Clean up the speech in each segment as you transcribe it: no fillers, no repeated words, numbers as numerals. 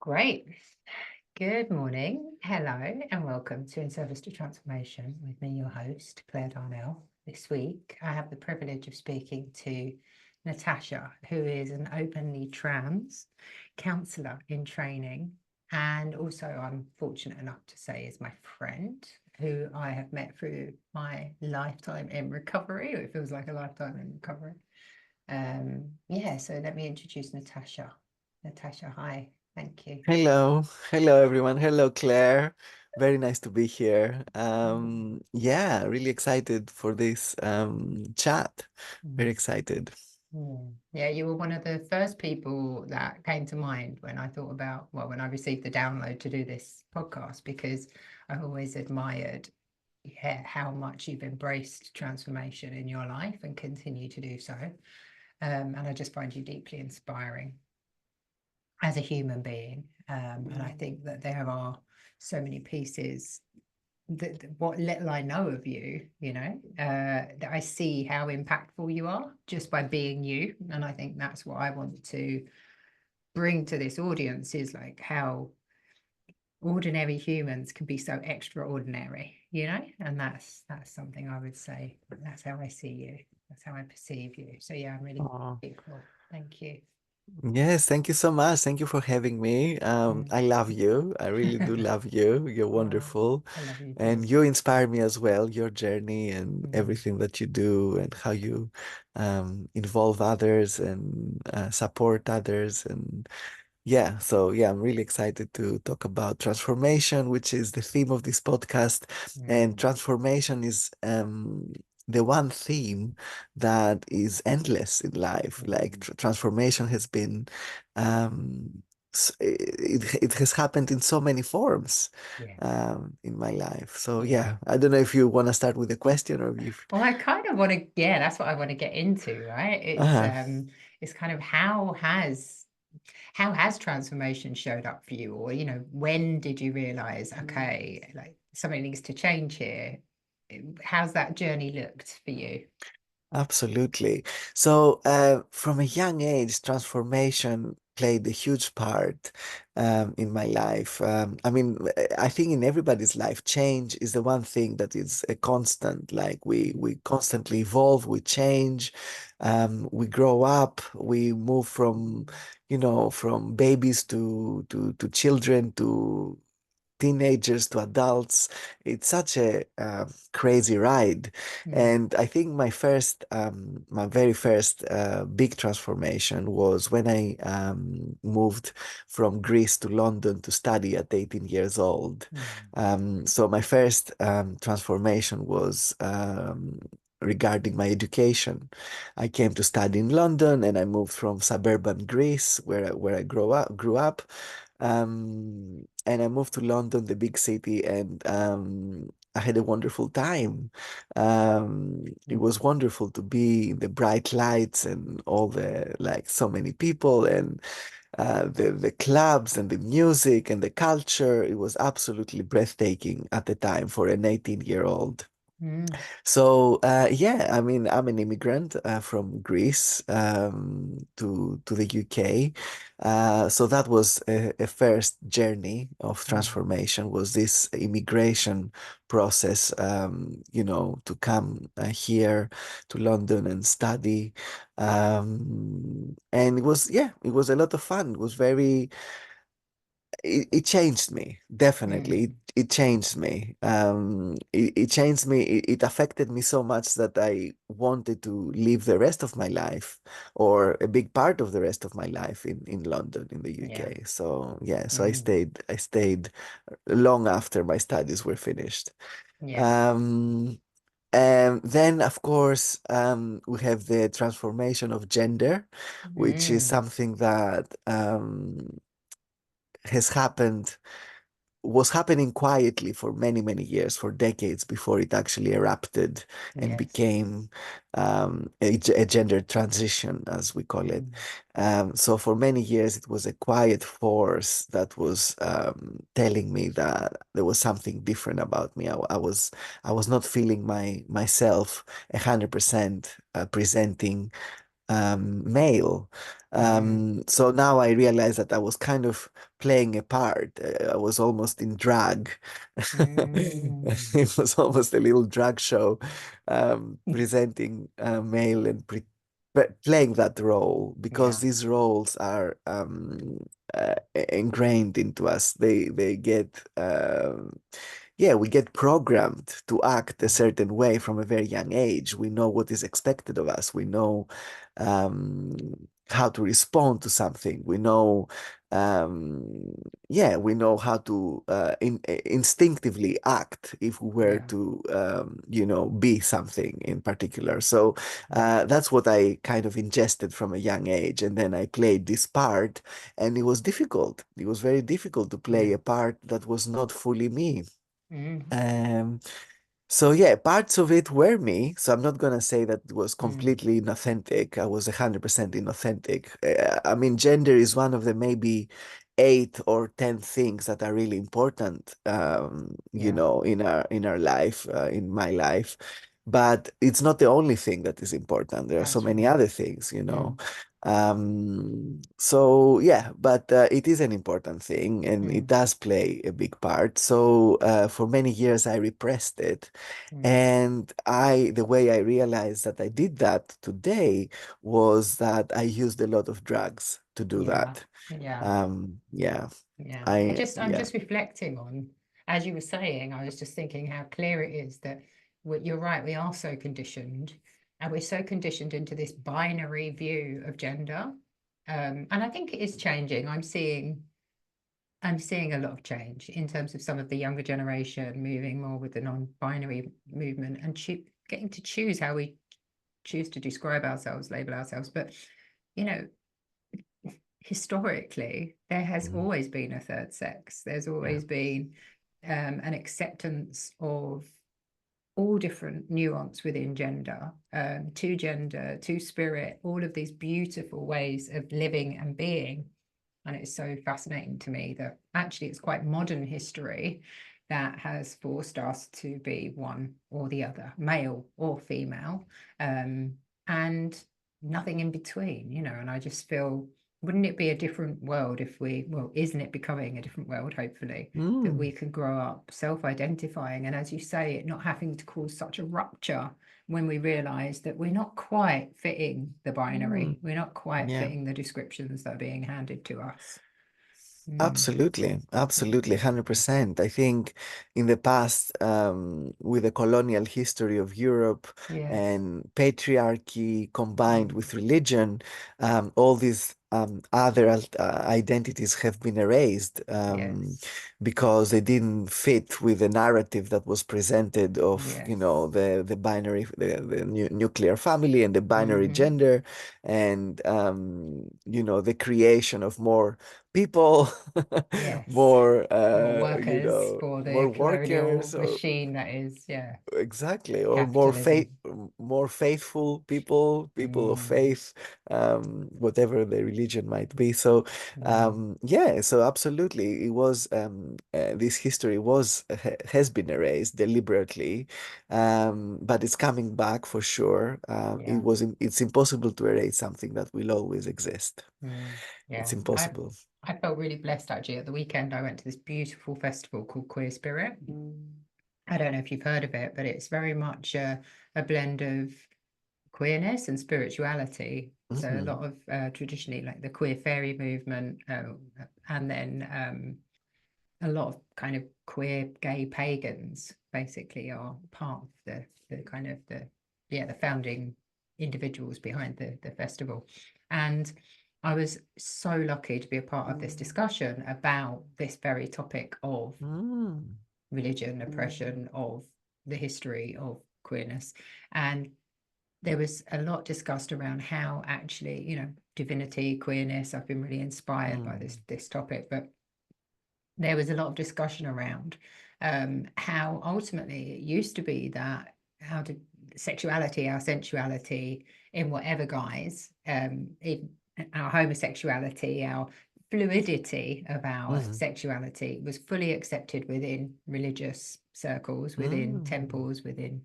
Great. Good morning. Hello, and welcome to In Service to Transformation with me, your host, Claire Darnell. This week, I have the privilege of speaking to Natasha, who is an openly trans counsellor in training. And also, I'm fortunate enough to say, is my friend who I have met through my lifetime in recovery. It feels like a lifetime in recovery. So let me introduce Natasha. Natasha, hi. Thank you. Hello everyone. Hello Claire. Very nice to be here. Yeah, really excited for this chat. Very Mm. excited. Yeah, you were one of the first people that came to mind when I thought about, well, when I received the download to do this podcast, because I've always admired, how much you've embraced transformation in your life and continue to do so. And I just find you deeply inspiring as a human being. And I think that there are so many pieces that what little I know of you, that I see how impactful you are just by being you. And I think that's what I want to bring to this audience is like how ordinary humans can be so extraordinary, and that's something I would say. That's how I see you. That's how I perceive you. So yeah, I'm really Oh, grateful. Thank you. yes, thank you so much. Thank you for having me. Mm. I love you. I really do love you. You're Oh, wonderful. I love you too. And you inspire me as well, your journey and Mm. everything that you do and how you involve others and support others. And yeah, I'm really excited to talk about transformation, which is the theme of this podcast. And Mm. transformation is the one theme that is endless in life. Like Mm. transformation has been, it has happened in so many forms Yes. in my life. So Yeah. yeah, I don't know if you want to start with a question or if. Well, I kind of want to, yeah, that's what I want to get into, right? Uh, It's kind of how has transformation showed up for you? Or, when did you realize, okay, like something needs to change here? How's that journey looked for you? Absolutely. So, from a young age, transformation played a huge part in my life. I think in everybody's life, change is the one thing that is a constant. Like we constantly evolve, we change, we grow up, we move from, from babies to children to teenagers to adults. It's such a crazy ride. Mm. And I think my very first big transformation was when I moved from Greece to London to study at 18 years old. Mm. So my first transformation was regarding my education. I came to study in London, and I moved from suburban Greece, where I grew up, and I moved to London, the big city, and I had a wonderful time. It Mm. was wonderful to be in the bright lights and all the like so many people and the clubs and the music and the culture. It was absolutely breathtaking at the time for an 18-year-old. Mm. So yeah, I mean, I'm an immigrant from Greece to the UK. So that was a first journey of Mm. transformation. Was this immigration process? To come here to London and study, and it was a lot of fun. It was very it changed me, definitely. Mm. It changed me. It changed me. It affected me so much that I wanted to live the rest of my life, or a big part of the rest of my life, in London, in the Yeah. UK. So yeah, so I Mm. stayed. I stayed long after my studies were finished. Yeah. Um, and then, of course, we have the transformation of gender, which is Mm. something that has happened was happening quietly for many, many years, for decades before it actually erupted and Yes. became a gender transition, as we call it. Mm. So for many years, it was a quiet force that was telling me that there was something different about me. I was not feeling myself 100% presenting male. Mm. So now I realize that I was kind of playing a part. I was almost in drag. Mm. It was almost a little drag show, presenting male and playing that role, because Yeah. these roles are ingrained into us. They get yeah, we get programmed to act a Mm. certain way from a very young age. We know what is expected of us. We know um, how to respond to something. We know, yeah, we know how to instinctively act if we were Yeah. to, be something in particular. So Mm. that's what I kind of ingested from a young age. And then I played this part, and it was difficult. It was very difficult to play Yeah. a part that was not fully me. Mm. Um, so yeah, parts of it were me. So I'm not gonna say that it was Mm. completely inauthentic. I was 100% inauthentic. I mean, gender is one of the maybe 8 or 10 things that are really important, Yeah. in our life, in my life. But it's not the only thing that is important. There are so That's many right. other things. Mm. So yeah, but it is an important thing, and it Mm. does play a big part. So for many years I repressed it, Mm. and the way I realized that I did that today was that I used a lot of drugs to do Yeah. that. Yeah. Yeah, Yeah. I'm yeah. just reflecting on, as you were saying, I was just thinking how clear it is that you're right, we are so conditioned, and we're so conditioned into this binary view of gender. And I think it is changing. I'm seeing a lot of change in terms of some of the younger generation moving more with the non-binary movement and getting to choose how we choose to describe ourselves, label ourselves. But you know, historically, there has Mhm. always been a third sex. There's Yeah. always been an acceptance of all different nuance within gender, to gender, to spirit, all of these beautiful ways of living and being. And it's so fascinating to me that actually it's quite modern history that has forced us to be one or the other, male or female, and nothing in between, And I just feel, wouldn't it be a different world if isn't it becoming a different world, hopefully, that we Mm, can grow up self-identifying, and as you say, it not having to cause such a rupture when we realize that we're not quite fitting the mm, binary, we're not quite yeah. fitting the descriptions that are being handed to us. Mm. Absolutely, absolutely, 100%. I think in the past, with the colonial history of Europe Yes. and patriarchy combined Mm. with religion, all these other identities have been erased, Yes. because they didn't fit with the narrative that was presented of, Yes. the binary, the nuclear family and the binary Hmm. gender, and the creation of more people, Yes. more More workers for more the colonial workers, or machine that is, yeah, exactly, or capitalism. more faithful people, people of Mm. faith, whatever the religion might be. So Mm. yeah, so absolutely, it was this history has been erased deliberately, but it's coming back for sure. Yeah. It's impossible to erase something that will always exist. Mm. It's Yeah. impossible. I felt really blessed actually. At the weekend, I went to this beautiful festival called Queer Spirit. I don't know if you've heard of it, but it's very much a blend of queerness and spirituality. So a Hmm. lot of traditionally like the queer fairy movement, and then a lot of kind of queer gay pagans basically are part of the kind of the founding individuals behind the festival. And I was so lucky to be a part of this discussion about this very topic of Mm. religion, oppression, of the history of queerness. And there was a lot discussed around how actually, divinity, queerness. I've been really inspired by Mm. this topic, but there was a lot of discussion around how ultimately it used to be that how to sexuality, our sensuality in whatever guise, in our homosexuality, our fluidity of our Mhm. sexuality was fully accepted within religious circles, within Mm. temples, within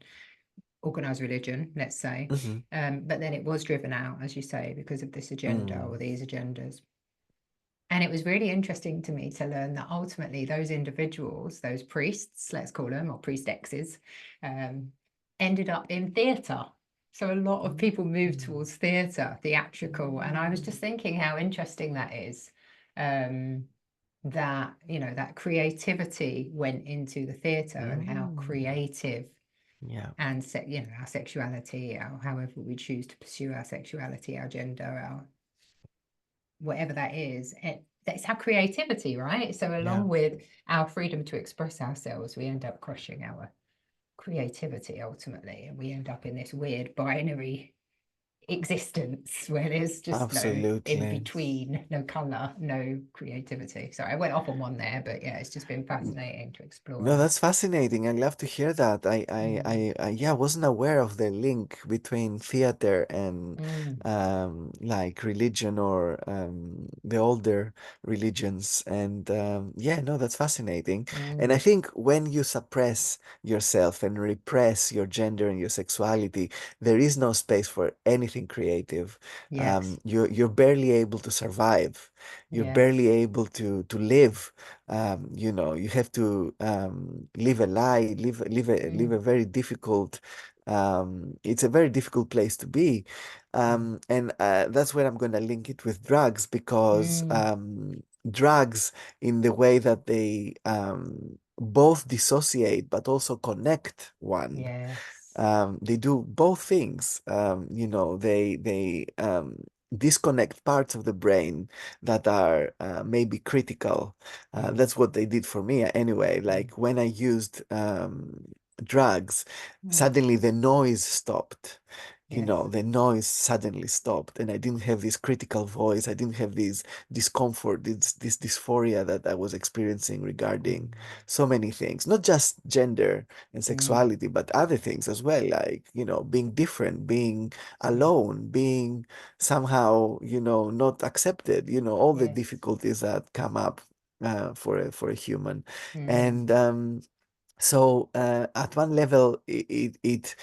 organized religion, let's say. Hmm. But then it was driven out, as you say, because of this agenda or Mm. these agendas. And it was really interesting to me to learn that ultimately those individuals, those priests, let's call them, or priestesses, ended up in theatre. So a lot of people moved Mm. towards theatre, theatrical. And I was just thinking how interesting that is. That, you know, that creativity went into the theatre and how Mm. creative Yeah, and you know, our sexuality, our, however we choose to pursue our sexuality, our gender, our whatever that is, that's our creativity, right? So yeah. along with our freedom to express ourselves, we end up crushing our creativity ultimately, and we end up in this weird binary existence where there's just no in Absolutely. between, no color, no creativity. So I went off on one there, but yeah, it's just been fascinating to explore No, that. that's fascinating. I love to hear that. Mm, Yeah, wasn't aware of the link between theater and mm, like religion or the older religions. And yeah, no, that's fascinating. And I mm. think when you suppress yourself and repress your gender and your sexuality, there is no space for anything creative. Yes, You're barely able to survive. You're yes, barely able to live. You know, you have to live a lie, live mm, a very difficult. It's a very difficult place to be, mm, and that's where I'm going to link it with drugs because mm. drugs, in the way that they both dissociate but also connect one. Yes, They do both things. You know, they disconnect parts of the brain that are maybe critical. mm, That's what they did for me anyway. mm, Like when I used drugs, mm. suddenly the noise stopped. You Yes, know, the noise suddenly stopped, and I didn't have this critical voice. I didn't have this discomfort, this dysphoria that I was experiencing regarding mm, so many things, not just gender and mm, sexuality, but other things as well, like, you know, being different, being mm. alone, being somehow, you know, not accepted, you know, all the Yes. difficulties that come up for a human. Mm, And so at one level, it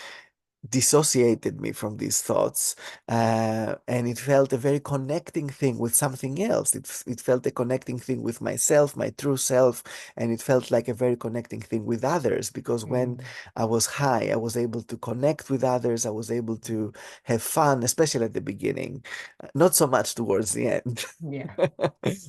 dissociated me from these thoughts, and it felt a very connecting thing with something else. It felt a connecting thing with myself, my true self, and it felt like a very connecting thing with others, because when mm, I was high, I was able to connect with others. I was able to have fun, especially at the beginning, not so much towards the end yeah.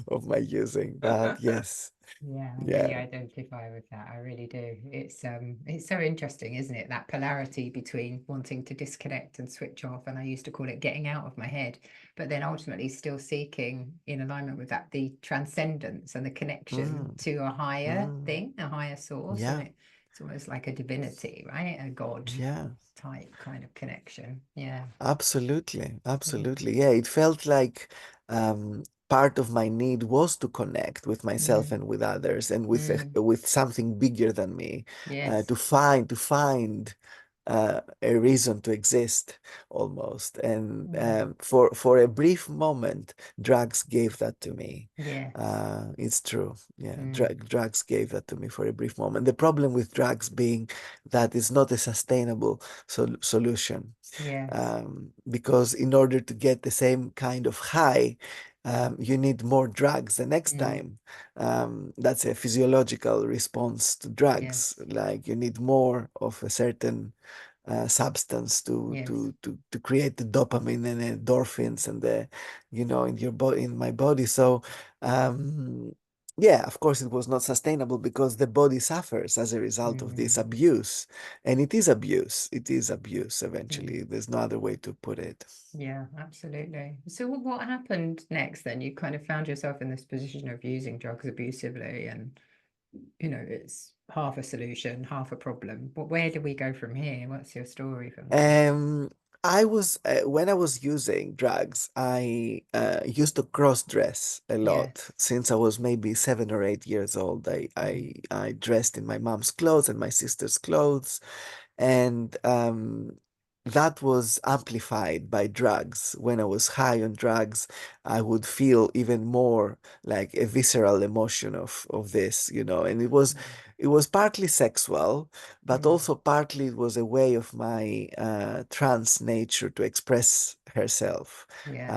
of my using, but yes, Yeah, I really yeah. identify with that. I really do. It's so interesting, isn't it? That polarity between wanting to disconnect and switch off, and I used to call it getting out of my head, but then ultimately still seeking in alignment with that the transcendence and the connection Mm, to a higher mm, thing, a higher source, and yeah, it's almost like a divinity, right? A God yeah. type kind of connection. Yeah. Absolutely, Mm, absolutely. Yeah, it felt like part of my need was to connect with myself mm, and with others and with mm. with something bigger than me, Yes. to find a reason to exist almost. And Mm, for a brief moment, drugs gave that to me. yes. It's true. Yeah, Mm, drugs gave that to me for a brief moment. The problem with drugs being that it's not a sustainable solution, yes. because in order to get the same kind of high, you need more drugs the next Mm, time. That's a physiological response to drugs. yes. Like you need more of a certain substance Yes. to create the dopamine and endorphins and the, you know, in your body, in my body. So um, yeah, of course it was not sustainable because the body suffers as a result of this Mm, abuse, and it is abuse. It is abuse mm. eventually. There's no other way to put it. Yeah, absolutely. So what happened next then? You kind of found yourself in this position of using drugs abusively, and you know, it's half a solution, half a problem. But where do we go from here? What's your story from there? Um, I was when I was using drugs, I used to cross dress a lot. Yes. Since I was maybe 7 or 8 years old, Mm, I dressed in my mom's clothes and my sister's clothes, and that was amplified by drugs. When I was high on drugs, I would feel even more like a visceral emotion of this, and it was partly sexual, but Mm. also partly it was a way of my trans nature to express herself, Yes.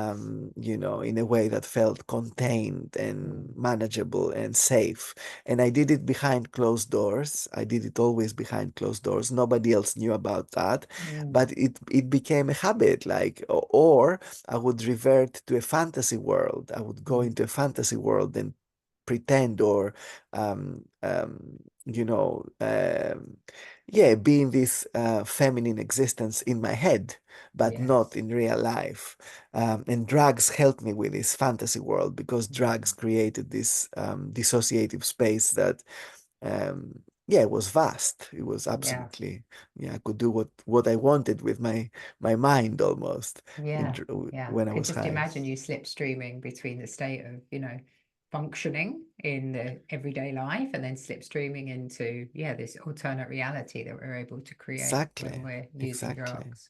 in a way that felt contained and Mm. manageable and safe. And I did it behind closed doors. I did it always behind closed doors. Nobody else knew about that, Mm. but it became a habit. Like, or I would revert to a fantasy world. I would go Mm. into a fantasy world and pretend, or um, um, you know, yeah, being this feminine existence in my head, but not Yes. in real life. And drugs helped me with this fantasy world, because drugs Mm. created this dissociative space that, yeah, it was vast. It was Yeah. absolutely, yeah, I could do what I wanted with my mind almost Yeah. Yeah. when I I could was just high. imagine you slipstreaming between the state of, functioning in the everyday life and then slipstreaming into, yeah, this alternate reality that we're able to create when Exactly, we're using exactly. drugs.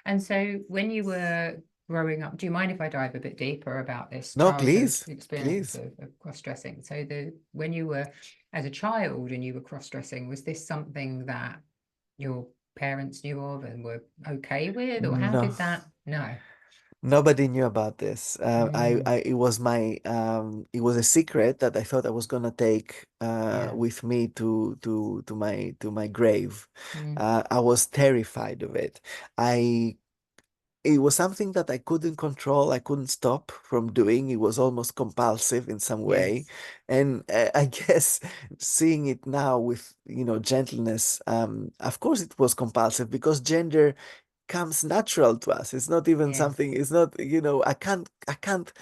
And so when you were growing up, do you mind if I dive a bit deeper about this No, childhood please, experience please. of cross-dressing? So when you were as a child and you were cross-dressing, was this something that your parents knew of and were okay with, or how No. did that? No. Nobody knew about this. Mm. It was it was a secret that I thought I was gonna take Yeah. with me to my grave. Mm. I was terrified of it. I It was something that I couldn't control. I couldn't stop from doing. It was almost compulsive in some way, Yes. and I guess seeing it now with gentleness, of course it was compulsive, because gender comes natural to us. It's not even Yes. something, it's not, I can't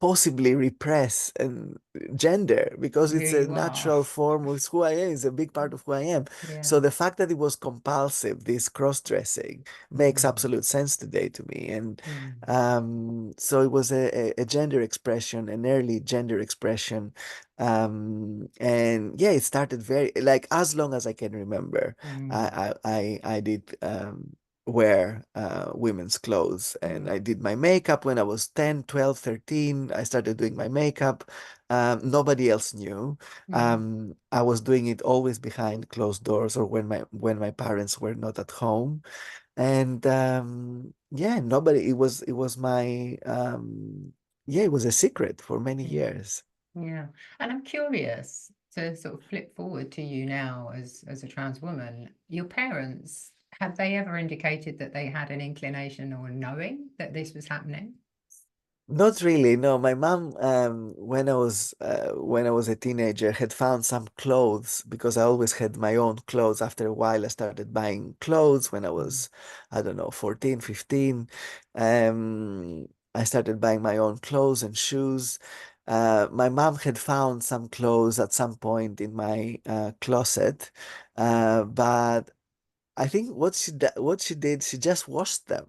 possibly repress and gender, because Who it's a you are. natural form of who I am. It's a big part of who I am. So Yeah. the fact that it was compulsive, this cross-dressing, makes Mm. absolute sense today to me. And Mm. so it was a gender expression, an early gender expression. And yeah, it started very, like, as long as I can remember, Mm. I did wear women's clothes, and Mm. I did my makeup when I was 10, 12, 13. I started doing my makeup. Nobody else knew. Mm. I was doing it always behind closed doors, or when my parents were not at home. And yeah, nobody, it was my yeah, it was a secret for many Mm. years. Yeah. And I'm curious to sort of flip forward to you now as a trans woman. Your parents, have they ever indicated that they had an inclination or knowing that this was happening? Not really, no. My mom, when I was a teenager, had found some clothes, because I always had my own clothes. After a while, I started buying clothes when I Mm. was, I don't know, 14, 15. I started buying my own clothes and shoes. My mom had found some clothes at some point in my closet, but I think what she did, she just washed them.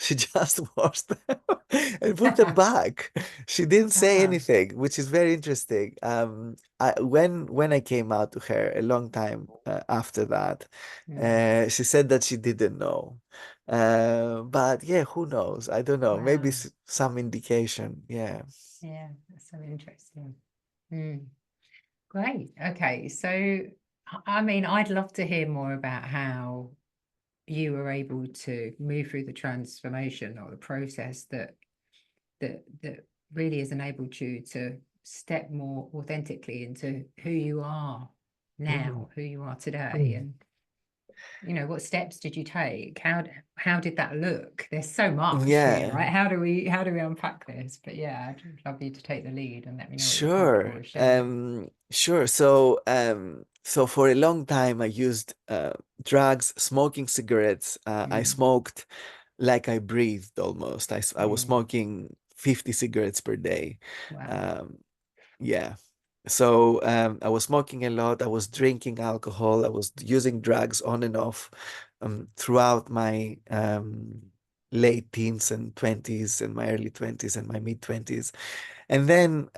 She just washed them and put them back. She didn't say Ah, anything, which is very interesting. When I came out to her a long time after that, mm. she said that she didn't know. But yeah, who knows? I don't know. Maybe Wow. some indication. Yeah. Yeah, that's so interesting. Mm. Great. Okay. So, I mean, I'd love to hear more about how you were able to move through the transformation or the process that really has enabled you to step more authentically into who you are Mhm. now, who you are today, and what steps did you take? How did that look? There's so much here, Yeah. right? How do we unpack this? But yeah, I'd love you to take the lead and let me know what you're comfortable Sure. with sharing. Sure. So for a long time, I used drugs, smoking cigarettes. I Mm. smoked like I breathed almost. I was Mm. smoking 50 cigarettes per day. Wow. Um, yeah. So I was smoking a lot. I was drinking alcohol. I was using drugs on and off throughout my late teens and 20s, and my early 20s and my mid 20s. And then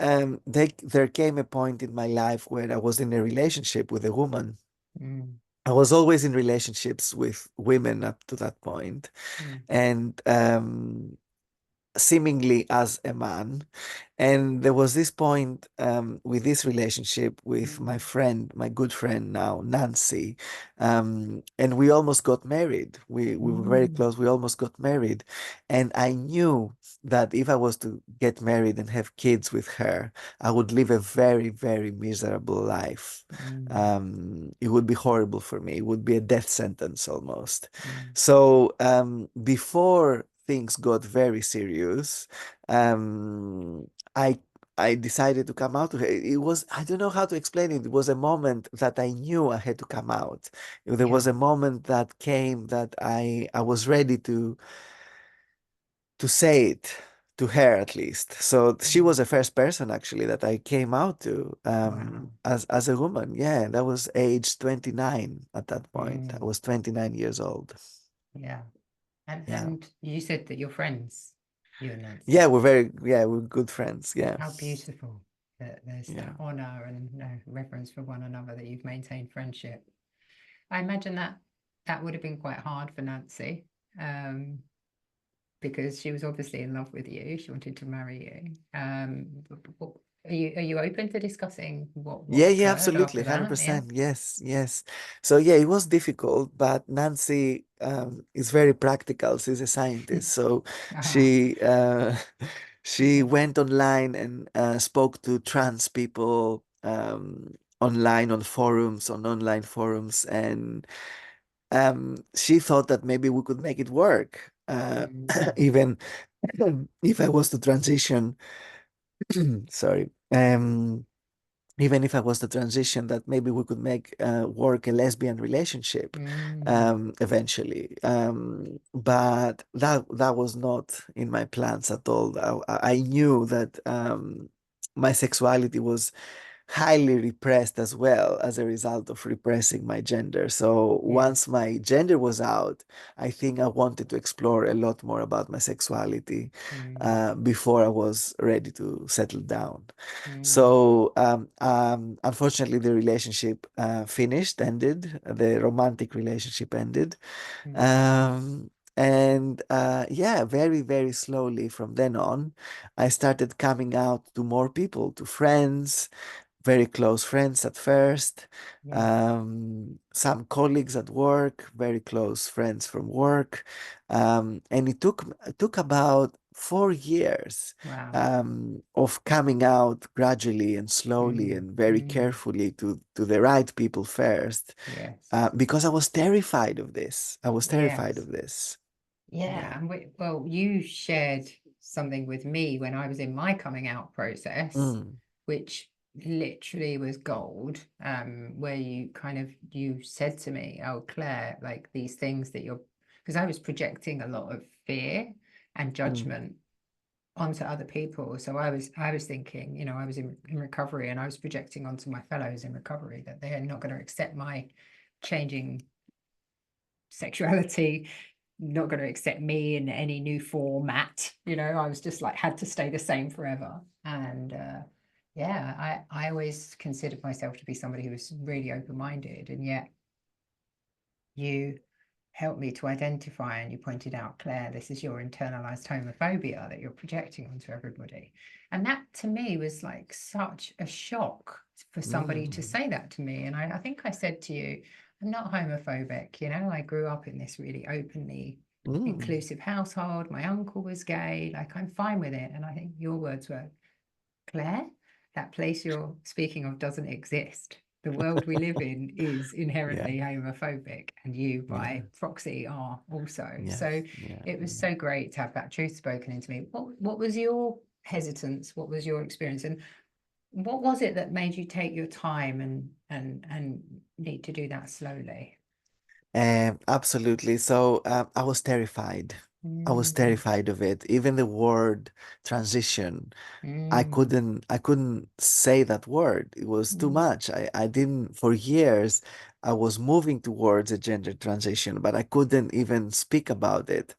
there came a point in my life where I was in a relationship with a woman, Mm. I was always in relationships with women up to that point, Mm, and seemingly as a man. And there was this point with this relationship with my mm, friend, my good friend now, Nancy, and we almost got married. We were very mm, close. We almost got married, and I knew that if I was to get married and have kids with her, I would live a very, very miserable life. mm, It would be horrible for me. It would be a death sentence almost. mm. So before things got very serious, um, I I decided to come out to her. It was, I don't know how to explain it. It was a moment that I knew I had to come out. There Yeah, was a moment that came that I was ready to say it to her at least. So she mm, was the first person actually that I came out to wow, as a woman. Yeah, that was age 29 at that point. I mm, was 29 years old. yeah. And Yeah. you said that you're friends, you and Yeah, Nancy. we're good friends. Yeah. How beautiful that there's Yeah. that honor and reverence for one another, that you've maintained friendship. I imagine that that would have been quite hard for Nancy, um, because she was obviously in love with you. She wanted to marry you. Are you open to discussing what Yeah, yeah, occurred absolutely, after that? Yeah. 100%. Yes, yes. So yeah, it was difficult, but Nancy is very practical. She's a scientist, so Ah, she she yeah. went online and spoke to trans people online on online forums, and she thought that maybe we could make it work, Mm, even if I was to transition. Sorry. Even if I was to transition, that maybe we could make work a lesbian relationship mm, eventually. But that was not in my plans at all. I knew that my sexuality was highly repressed as well as a result of repressing my gender. So yeah. once my gender was out, I think I wanted to explore a lot more about my sexuality Mm, before I was ready to settle down. mm, So unfortunately, the relationship ended. The romantic relationship ended, mm, and yeah, very, very slowly from then on, I started coming out to more people, to friends, very close friends at first, yeah. some colleagues at work, very close friends from work, and it took about 4 years Wow. of coming out gradually and slowly Mm, and very mm, carefully to the right people first, yes. because I was terrified of this. I was terrified Yes. of this. Yeah. Yeah, and well, you shared something with me when I was in my coming out process, Mm, which literally was gold. Where you kind of you said to me, "Oh, Claire, like these things that you're," because I was projecting a lot of fear and mm, judgment onto other people. So I was thinking, I was in recovery, and I was projecting onto my fellows in recovery that they're not going to accept my changing sexuality, not going to accept me in any new format. I was just like had to stay the same forever. And yeah, I always considered myself to be somebody who was really open-minded, and yet you helped me to identify, and you pointed out, Claire, this is your internalized homophobia that you're projecting onto everybody. And that to me was like such a shock for somebody to mm, say that to me. And I think I said to you, I'm not homophobic. I grew up in this really openly mm. inclusive household. My uncle was gay. Like, I'm fine with it. And I think your words were, Claire, that place you're speaking of doesn't exist. The world we live in is Yeah, inherently homophobic, and you, yeah, by proxy, are also. yeah, So yeah, it was yeah. so great to have that truth spoken into me. What was your hesitance? What was your experience? And what was it that made you take your time and need to do that slowly? Absolutely. So I was terrified. I was Mm, terrified of it. Even the word transition, mm, I couldn't say that word. It was too mm, much. I didn't, for years, I was moving towards a gender transition, but I couldn't even speak about it.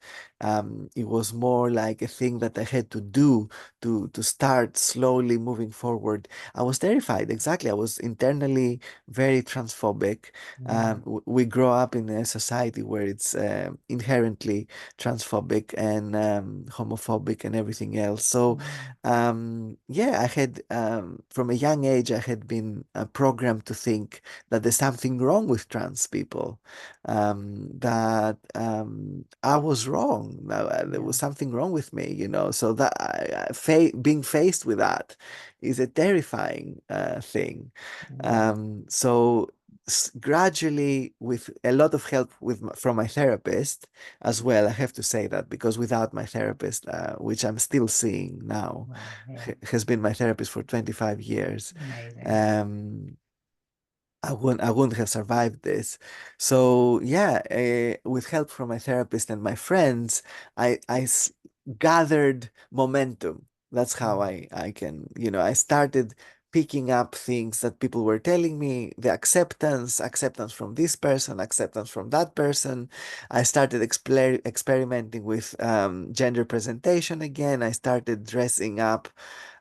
It was more like a thing that I had to do to start slowly moving forward. I was terrified. Exactly. I was internally very transphobic. Yeah. We grow up in a society where it's inherently transphobic and homophobic and everything else. So, Mm. yeah, I had from a young age, I had been programmed to think that there's something wrong with trans people, that I was wrong. There Yeah. was something wrong with me, So that being faced with that is a terrifying thing. Mm. So gradually, with a lot of help from my therapist as well, I have to say that, because without my therapist, which I'm still seeing now, Wow. Yeah. has been my therapist for 25 years. Amazing. Um, I wouldn't have survived this. So yeah, with help from my therapist and my friends, I gathered momentum. That's how Mm. I can, I started picking up things that people were telling me, the acceptance from this person, acceptance from that person. I started experimenting with gender presentation again. I started dressing up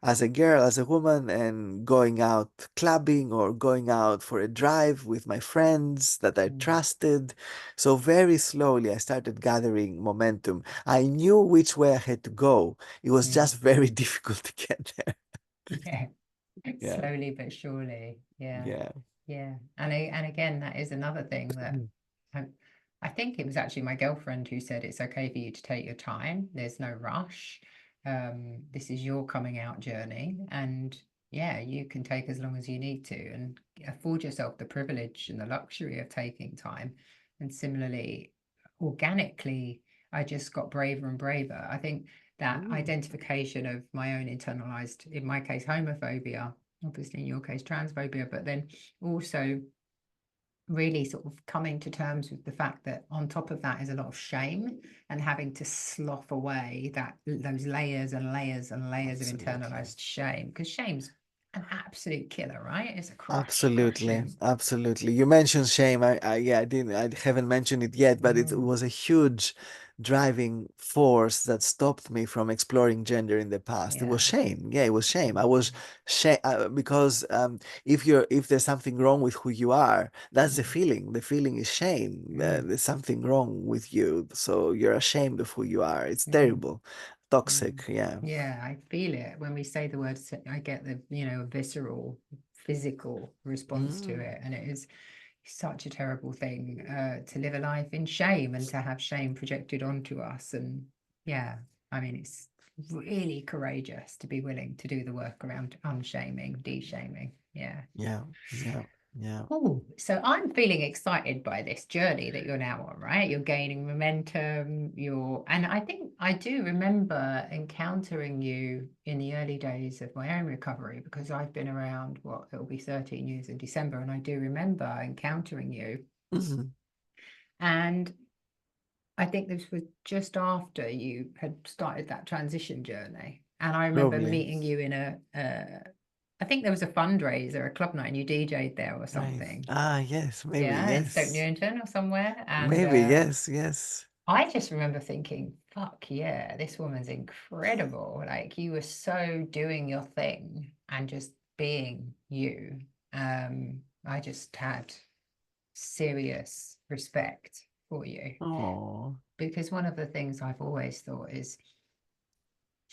as a girl, as a woman, and going out clubbing or going out for a drive with my friends that I Mm. trusted. So very slowly I started gathering momentum. I knew which way I had to go. It was Yeah. just very difficult to get there. Yeah. Yeah, Slowly but surely. Yeah. yeah. Yeah. And again, that is another thing that I, I think it was actually my girlfriend who said it's okay for you to take your time. There's no rush. This is your coming out journey, and yeah, you can take as long as you need to and afford yourself the privilege and the luxury of taking time. And similarly, organically, I just got braver and braver. I think that Mm. identification of my own internalized, in my case, homophobia, obviously in your case, transphobia, but then also really sort of coming to terms with the fact that on top of that is a lot of shame and having to slough away those layers and layers and layers of Absolutely. internalized shame, because shame's an absolute killer, right? It's a Absolutely, crushing. absolutely. You mentioned shame. Yeah, I haven't mentioned it yet, but it Mm, was a huge driving force that stopped me from exploring gender in the past. It was yeah. shame. Yeah, it was shame. I Mm, was shame because if there's something wrong with who you are, that's the mm, feeling. The feeling is shame. mm, There's something wrong with you, so you're ashamed of who you are. It's mm. terrible, Mm. toxic. Yeah. Yeah, I feel it when we say the word. I get the visceral, physical response to Mm, it, and it is such a terrible thing to live a life in shame and to have shame projected onto us. And yeah, I mean, it's really courageous to be willing to do the work around unshaming, de-shaming. Yeah. yeah, yeah, yeah. Oh, so I'm feeling excited by this journey that you're now on, right? You're gaining momentum, and I think I do remember encountering you in the early days of my own recovery, because I've been around, what, it'll be 13 years in December, and I do remember encountering you. Mhm. And I think this was just after you had started that transition journey. And I remember Probably. meeting you in I think there was a fundraiser, a club night, and you DJ'd there or Right. something. Ah, yes, maybe, Yeah, in Stoke yes. Newington or somewhere. And Maybe, yes, yes. I just remember thinking, fuck yeah, this woman's incredible. Like, you were so doing your thing and just being you. I just had serious respect for you, Oh, because one of the things I've always thought is,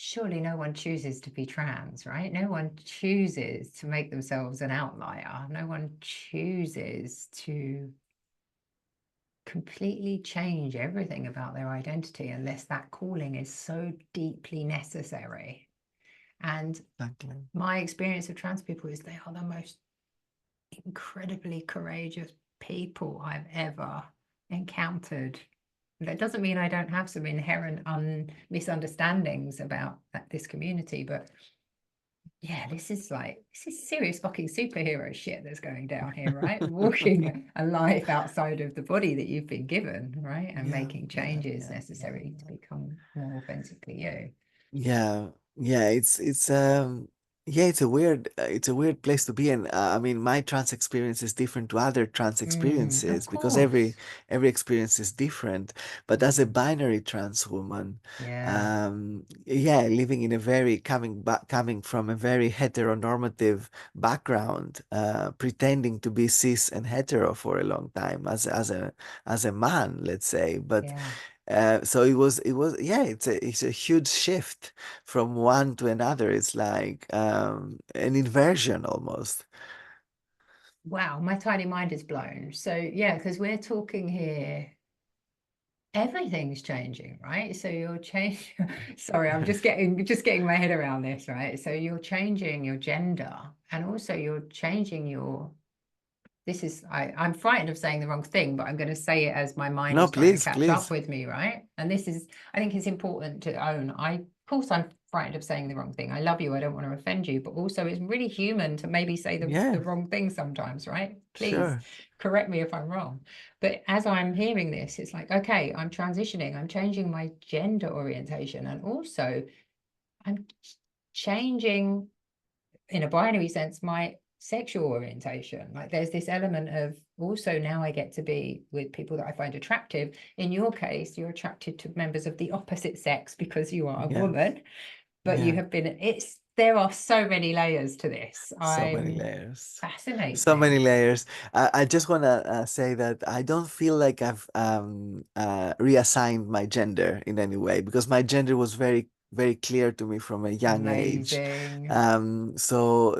surely no one chooses to be trans, right? No one chooses to make themselves an outlier. No one chooses to completely change everything about their identity unless that calling is so deeply necessary. And exactly. my experience of trans people is they are the most incredibly courageous people I've ever encountered. That doesn't mean I don't have some inherent misunderstandings about this community, but yeah, this is serious fucking superhero shit that's going down here, right? Walking a life outside of the body that you've been given, right? And Yeah, making yeah, changes yeah, yeah, necessary to yeah. become more authentically you. Yeah, yeah, it's Yeah, it's a weird place to be, and I mean, my trans experience is different to other trans Of experiences because course. every experience is different. But as a Mm, binary trans woman, yeah, yeah, living in a very coming from a very heteronormative background, pretending to be cis and hetero for a long time as a man, let's say, but. yeah. So yeah, it's a huge shift from one to another. It's like an inversion almost. Wow, my tiny mind is blown. So yeah, because we're talking here, everything's changing, right? So you're changing. Sorry, I'm just getting my head around this, right? So you're changing your gender, and also you're changing your. This is I'm frightened of saying the wrong thing, but I'm going to say it as my mind No, is trying to please, catch up please. with me, right? And this is, I think it's important to own. Of course, I'm frightened of saying the wrong thing. I love you. I don't want to offend you, but also it's really human to maybe say the Yeah, wrong thing sometimes, right? Please sure. correct me if I'm wrong. But as I'm hearing this, it's like, okay, I'm transitioning. I'm changing my gender orientation, and also I'm changing in a binary sense my sexual orientation. Like there's this element of also now I get to be with people that I find attractive. In your case, you're attracted to members of the opposite sex because you are a Yeah, woman, but you yeah. have been, there are so many layers to this. So many I'm layers. fascinates So many me. layers. I just want to say that I don't feel like I've reassigned my gender in any way because my gender was very clear to me from a young age. Amazing. So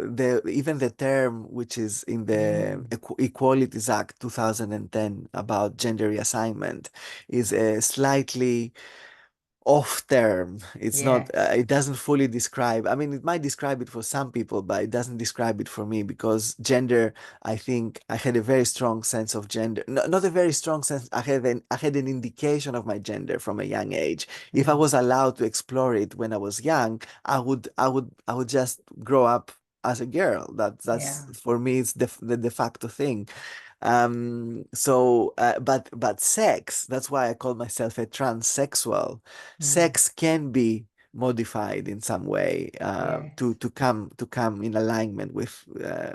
even the term which is in the Mm, Equalities Act 2010 about gender reassignment is a slightly off term. It's not, yes. it doesn't fully describe, I mean, it might describe it for some people, but it doesn't describe it for me because gender, I think I had a very strong sense of gender. No, not a very strong sense. I had an indication of my gender from a young age. If I Mm, was allowed to explore it when I was young, I would just grow up as a girl. That's yeah. for me, it's the de facto thing. But sex, that's why I call myself a transsexual. Mm, Sex can be modified in some way yes. to come in alignment with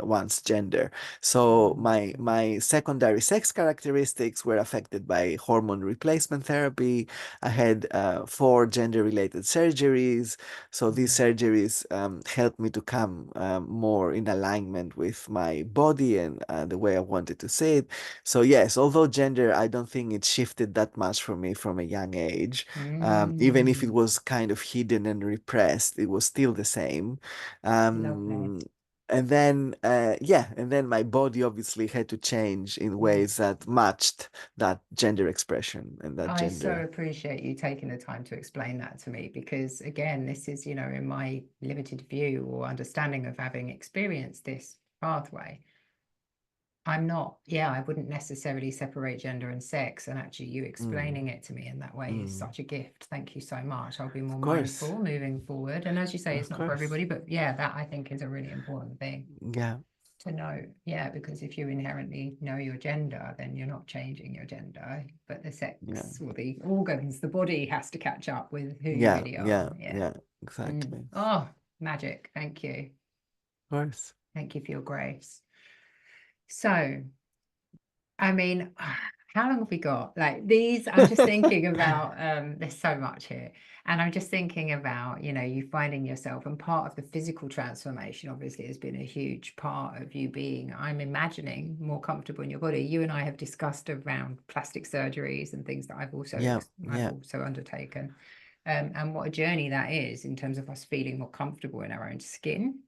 one's gender. So Wonderful. my secondary sex characteristics were affected by hormone replacement therapy. I had four gender-related surgeries. So these Mm, surgeries helped me to come more in alignment with my body and the way I wanted to see it. So yes, although gender, I don't think it shifted that much for me from a young age. Even if it mm, was kind of hidden and repressed, it was still the same. lovely. Um, and then, yeah, and then my body obviously had to change in Yeah. ways that matched that gender expression and that I so gender. appreciate you taking the time to explain that to me because, again, this is, in my limited view or understanding of having experienced this pathway. I'm not, yeah, I wouldn't necessarily separate gender and sex. And actually, you Mm, explaining it to me in that way is mm. such a gift. Thank you so much. I'll be more Of course, mindful moving forward. And as you say, it's of not for course. everybody, but yeah, that I think is a really important thing Yeah, to know. Yeah, because if you inherently know your gender, then you're not changing your gender, but the yeah, sex or the organs, the body has to catch up with who you yeah, really are. yeah, Yeah. yeah, exactly. Of Oh, magic. Thank you. course. Thank you for your grace. So, I mean, how long have we got? Like these, I'm just thinking about there's so much here. And I'm just thinking about, you finding yourself and part of the physical transformation obviously has been a huge part of you being, I'm imagining, more comfortable in your body. You and I have discussed around plastic surgeries and things that Yeah, I've yeah. also undertaken. And what a journey that is in terms of us feeling more comfortable in our own skin.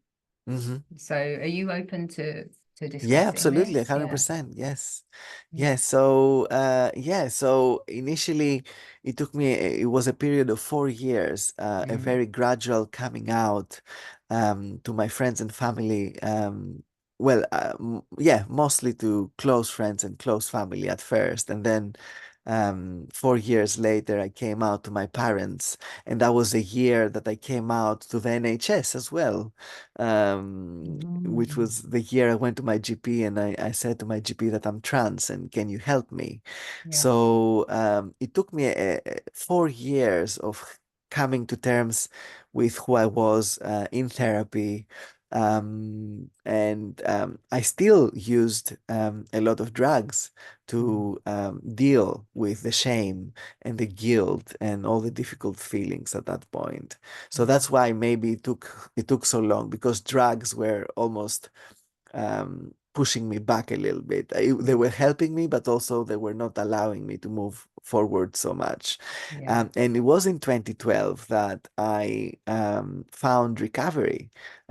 Hmm. So are you open to Yeah, discussing absolutely, this? Yeah. 100%. Yes. Yeah. Yeah, so yeah, so initially it took me it was a period of 4 years, a Mm. very gradual coming out to my friends and family. Well, yeah, mostly to close friends and close family at first, and then 4 years later, I came out to my parents, and that was a year that I came out to the NHS as well, which Mm. was the year I went to my GP and I said to my GP that I'm trans and can you help me? Yeah. So it took me 4 years of coming to terms with who I was in therapy. And I still used a lot of drugs Mm. to deal with the shame and the guilt and all the difficult feelings at that point. So Yeah. that's why maybe it took so long, because drugs were almost pushing me back a little bit. They were Mm. helping me, but also they were not allowing me to move forward so much. Yeah. And it was in 2012 that I found recovery.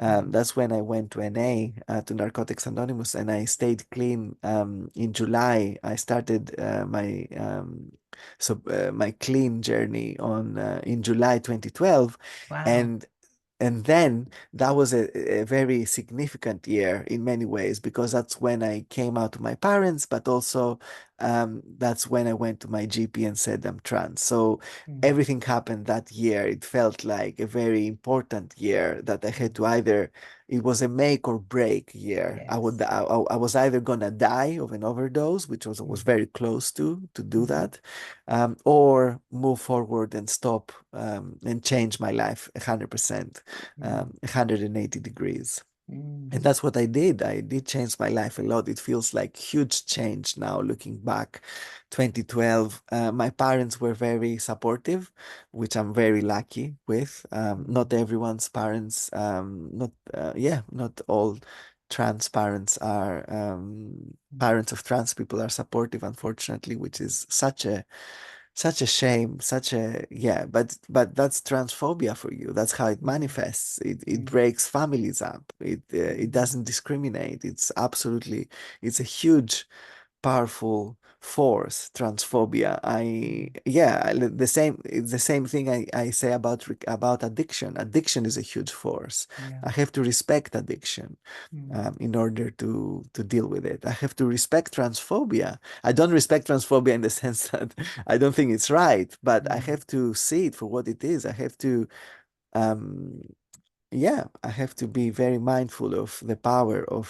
Mm. That's when I went to NA, to Narcotics Anonymous, and I stayed clean. In July, I started my clean journey on in July 2012, Wow. and then that was a very significant year in many ways, because that's when I came out to my parents, but also that's when I went to my GP and said I'm trans. So Mm. everything happened that year. It felt like a very important year that I had Mm. to either, it was a make or break year. Yes. I was either gonna die of an overdose, which was Mm. very close to do Mm. that, or move forward and stop and change my life 100%, Mm. 180 degrees. Mm. And that's what I did. I did change my life a lot. It feels like huge change now looking back. 2012, my parents were very supportive, which I'm very lucky with. Not Mm. everyone's parents, not all trans parents are, Mm. parents of trans people are supportive, unfortunately, which is such a shame, yeah, but that's transphobia for you. That's how it Mm. manifests. It Mm. breaks families up. It Mm. doesn't discriminate. It's a huge, powerful force, transphobia. Mm. It's the same thing I say about addiction. Addiction is a huge force. Yeah. I have to respect addiction Mm. in order to deal with it. I have to respect transphobia. I don't respect transphobia in the sense that I don't think it's right, but I Mm. have to see it for what it is. I have to um, yeah, I have to be very mindful of the power of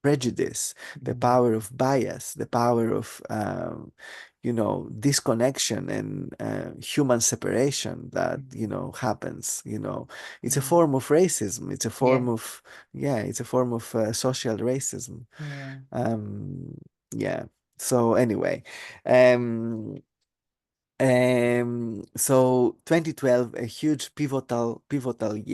prejudice, the Mm. power of bias, the power of, disconnection and human separation that, Mm. happens. It's a Mm. form of racism. It's a Yeah. form of, yeah, it's a form of social racism. Yeah. Um, yeah. So anyway, um, so 2012, a huge pivotal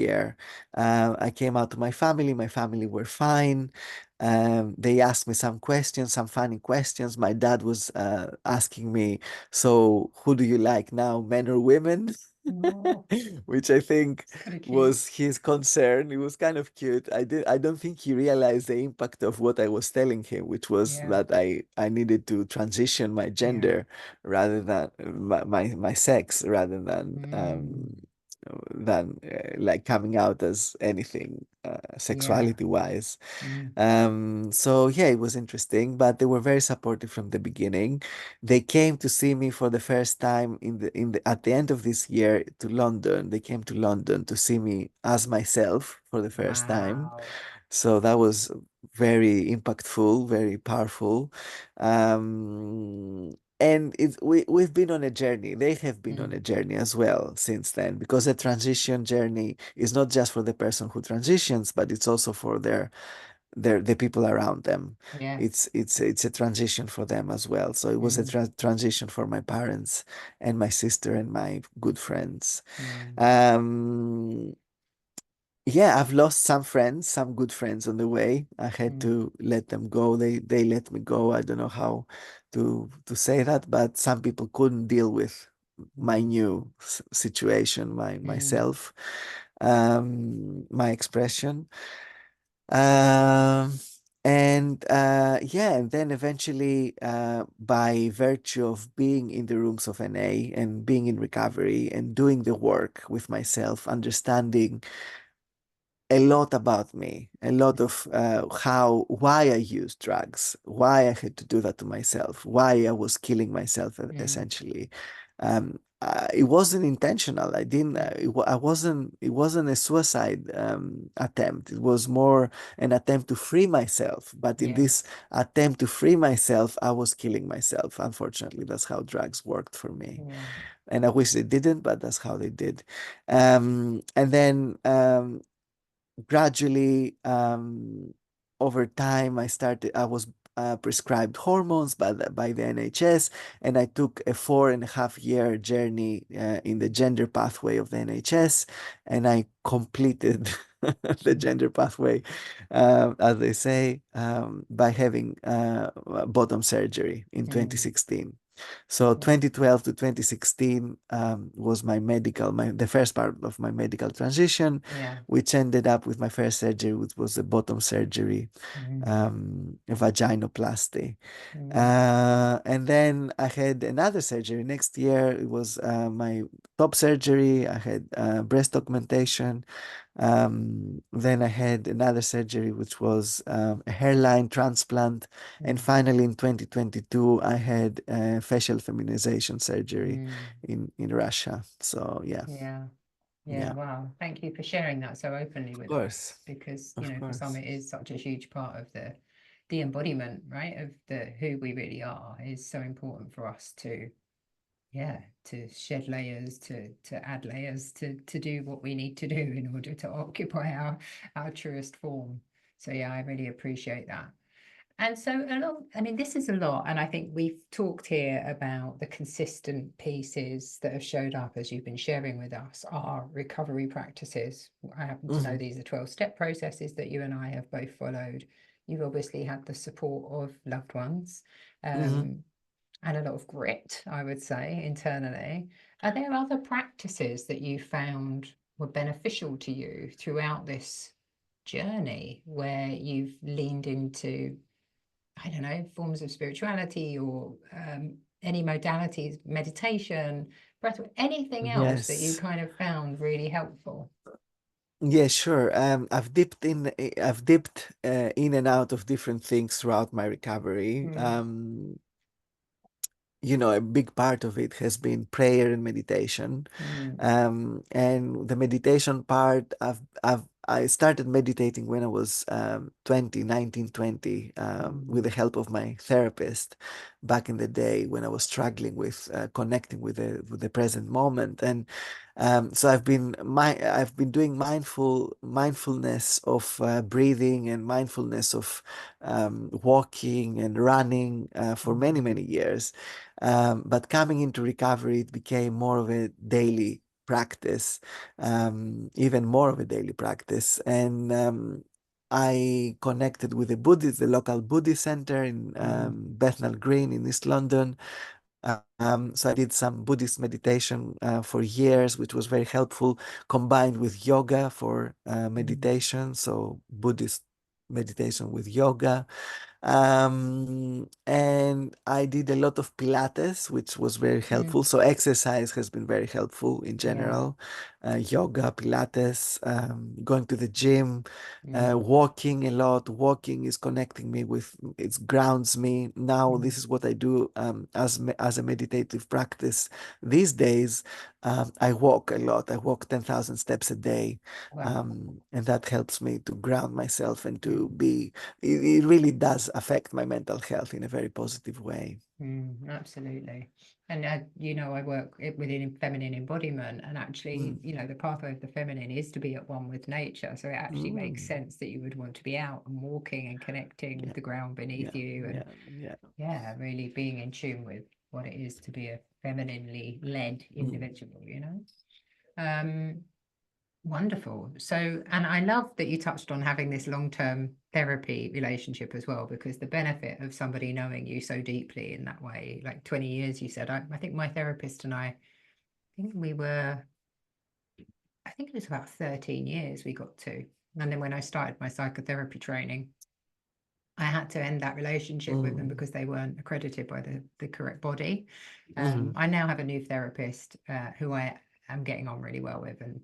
year. I came out to my family. My family were fine. They asked me some questions, some funny questions. My dad was asking me, "So, who do you like now, men or women?" Oh, Which I think it's kind of cute. was his concern. It was kind of cute. I don't think he realized the impact of what I was telling him, which was Yeah. that I needed to transition my Yeah. gender rather than my sex, rather Mm. than like coming out as anything Yeah. sexuality wise. Mm. So yeah, it was interesting, but they were very supportive from the beginning. They came to see me for the first time at the end of this year to London. They came to London to see me as myself for the first time. Wow. So that was very impactful, very powerful. We've been on a journey. They have been on Mm. a journey as well since then, because a transition journey is not just for the person who transitions, but it's also for the people around them. Yeah. It's a transition for them as well. So it was a Mm. transition for my parents and my sister and my good friends. Mm. Um, yeah, I've lost some friends, some good friends on the way. I had Mm. to let them go. They let me go. I don't know how to say that, but some people couldn't deal with my Mm. new situation, Mm. myself, my expression. Um, and then eventually, by virtue of being in the rooms of NA and being in recovery and doing the work with myself, understanding a lot about me, a lot of why I used drugs, why I had to do that to myself, why I was killing myself Mm. essentially. It wasn't intentional. I didn't. Mm. I wasn't. It wasn't a suicide attempt. It was more an attempt to free myself. But in Yeah. this attempt to free myself, I was killing myself. Unfortunately, that's how drugs worked for me. Yeah. and I wish they didn't, but that's how they did. And then gradually, over time, I was prescribed hormones by the NHS, and I took a 4.5 year journey in the gender pathway of the NHS, and I completed the gender pathway, as they say, by having bottom surgery in 2016. So 2012 to 2016 was the first part of my medical transition, Yeah. which ended up with my first surgery, which was a bottom surgery, a vaginoplasty. And then I had another surgery next year. It was my top surgery. I had breast augmentation. Then I had another surgery, which was a hairline transplant. And finally, in 2022, I had facial feminization surgery in Russia. So yeah. Yeah, wow. Thank you for sharing that so openly with Course. us, because, Of for some course. it is such a huge part of the embodiment, right? Of who we really are is so important for us to, to shed layers, to add layers, to do what we need to do in order to occupy our truest form. So yeah, I really appreciate that. And so this is a lot, and I think we've talked here about the consistent pieces that have showed up as you've been sharing with us, our recovery practices. I happen to know these are 12-step processes that you and I have both followed. You've obviously had the support of loved ones, and a lot of grit, I would say, internally. Are there other practices that you found were beneficial to you throughout this journey, where you've leaned into, I don't know, forms of spirituality, or any modalities, meditation, breathwork, anything else that you Yes. kind of found really helpful? Yeah, sure. I've dipped in and out of different things throughout my recovery. A big part of it has been prayer and meditation. And the meditation part, I started meditating when I was 20, 19, 20, with the help of my therapist back in the day, when I was struggling with connecting with the present moment. And so I've been doing mindfulness of breathing, and mindfulness of walking and running for many, many years. But coming into recovery, it became more of a daily practice, even more of a daily practice. And I connected with the local Buddhist center in Bethnal Green in East London. So I did some Buddhist meditation for years, which was very helpful, combined with yoga for meditation. So Buddhist meditation with yoga. And I did a lot of Pilates, which was very helpful. So exercise has been very helpful in general. Yoga, Pilates, going to the gym, walking a lot. Walking is connecting me it grounds me. Now this is what I do as a meditative practice these days. I walk a lot. I walk 10,000 steps a day. Wow. And that helps me to ground myself and to be, it really does affect my mental health in a very positive way. Absolutely. And I work within feminine embodiment, and actually, the pathway of the feminine is to be at one with nature. So it actually makes Mm. sense that you would want to be out and walking and connecting with Yeah, the ground beneath yeah, you, and really being in tune with what it is to be a femininely led Mm. individual. Wonderful. So, and I love that you touched on having this long-term therapy relationship as well, because the benefit of somebody knowing you so deeply in that way, like 20 years, you said, I think my therapist and I think I think it was about 13 years we got to. And then when I started my psychotherapy training, I had to end that relationship with them Mm. because they weren't accredited by the correct body. Mm. I now have a new therapist who I am getting on really well with, and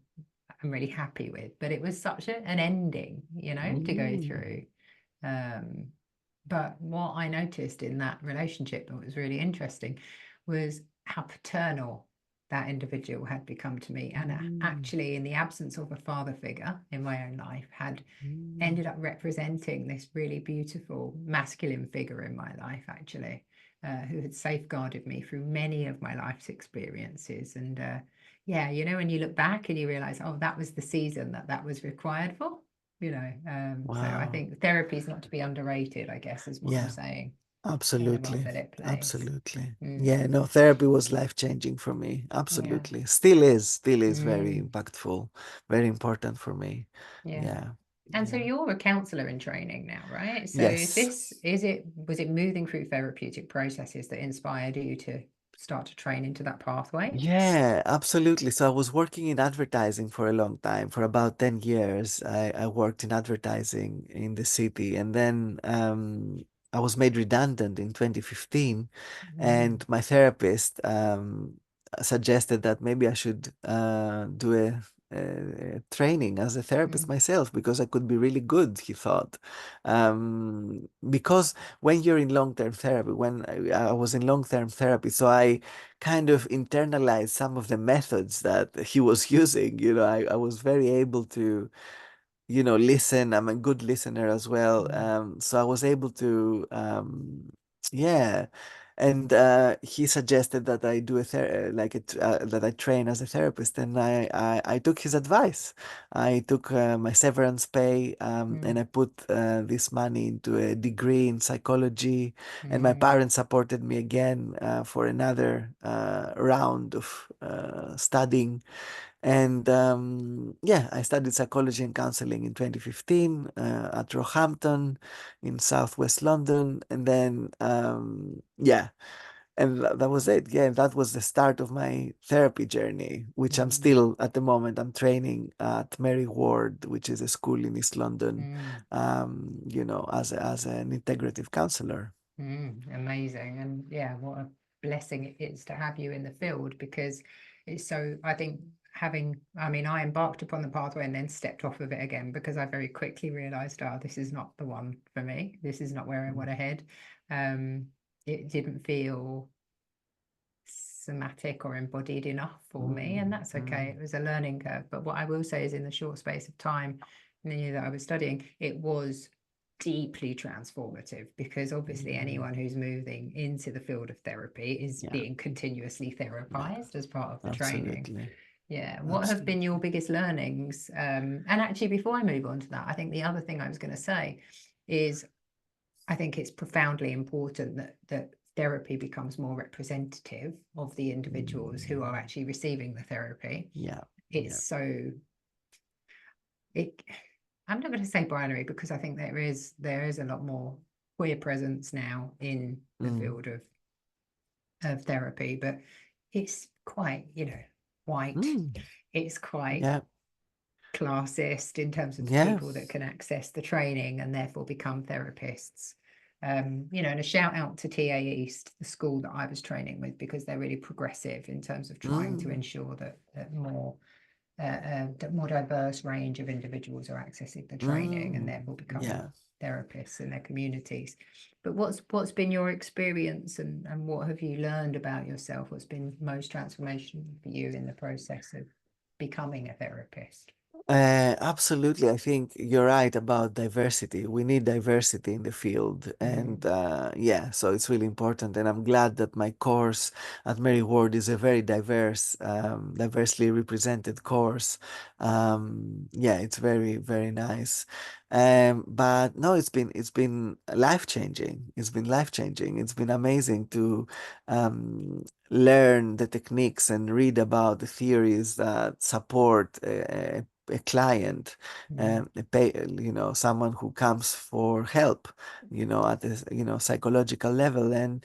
I'm really happy with. But it was such an ending, to go Mm. through. But what I noticed in that relationship that was really interesting was how paternal that individual had become to me, and Mm. actually, in the absence of a father figure in my own life, had Mm. ended up representing this really beautiful masculine figure in my life, actually. who had safeguarded me through many of my life's experiences. And yeah, you know, when you look back and you realize, oh, that was the season that was required for, you know. So I Wow. think therapy is not to be underrated, I guess, is what I'm Yeah, saying, and the role absolutely. that it plays. Absolutely. Mm, Yeah, no, therapy was life-changing for me. yeah. Absolutely. Still is very Mm, impactful, very important for me. yeah. Yeah. And so Yeah. you're a counselor in training now, right? So Yes. was it moving through therapeutic processes that inspired you to start to train into that pathway? Yeah, absolutely. So I was working in advertising for a long time. For about 10 years, I worked in advertising in the city. And then I was made redundant in 2015. Mm, And my therapist suggested that maybe I should do a training as a therapist mm, myself because I could be really good, he thought. Because when you're in long-term therapy, when I was in long-term therapy, so I kind of internalized some of the methods that he was using. I was very able to, listen. I'm a good listener as well. mm, So I was able to, yeah. And he suggested that I do that I train as a therapist, and I took his advice. I took my severance pay, and mm, I put this money into a degree in psychology, and my mm, parents supported me again for another round of studying. And yeah, I studied psychology and counseling in 2015 at Roehampton in Southwest London. And then, yeah, and that was it. Yeah, that was the start of my therapy journey, which I'm mm, still at the moment. I'm training at Mary Ward, which is a school in East London, mm. as an integrative counselor. Amazing. And yeah, what a blessing it is to have you in the field, because it's so, I think I mean, I embarked upon the pathway and then stepped off of it again because I very quickly realized, oh, this is not the one for me. This is not where I want to head. Um, it didn't feel somatic or embodied enough for me, and Mm, that's okay. mm, It was a learning curve. But what I will say is, in the short space of time in the year that I was studying, it was deeply transformative, because obviously mm. anyone who's moving into the field of therapy is Yeah, being continuously yeah, therapized as part of the training. absolutely, Yeah. What have been your absolutely. biggest learnings? And actually, before I move on to that, I think the other thing I was going to say is, I think it's profoundly important that therapy becomes more representative of the individuals who are Mm, actually receiving the therapy. yeah, It's yeah. so it I'm not going to say binary, because I think there is a lot more queer presence now in the Mm, field of therapy, but it's quite, white. mm, It's quite yeah, classist in terms of the yeah. people that can access the training and therefore become therapists. And a shout out to TA East, the school that I was training with, because they're really progressive in terms of trying to Mm, ensure that more diverse range of individuals are accessing the training and mm, therefore becoming yeah. therapists in their communities. But what's been your experience, and what have you learned about yourself? What's been most transformational for you in the process of becoming a therapist? Absolutely. I think you're right about diversity. We need diversity in the field. And Mm, yeah, so it's really important. And I'm glad that my course at Mary Ward is a very diversely represented course. Yeah, it's very, very nice. But no, it's been life-changing. It's been life-changing. It's been amazing to learn the techniques and read about the theories that support a client, mm, someone who comes for help, at a, psychological level. And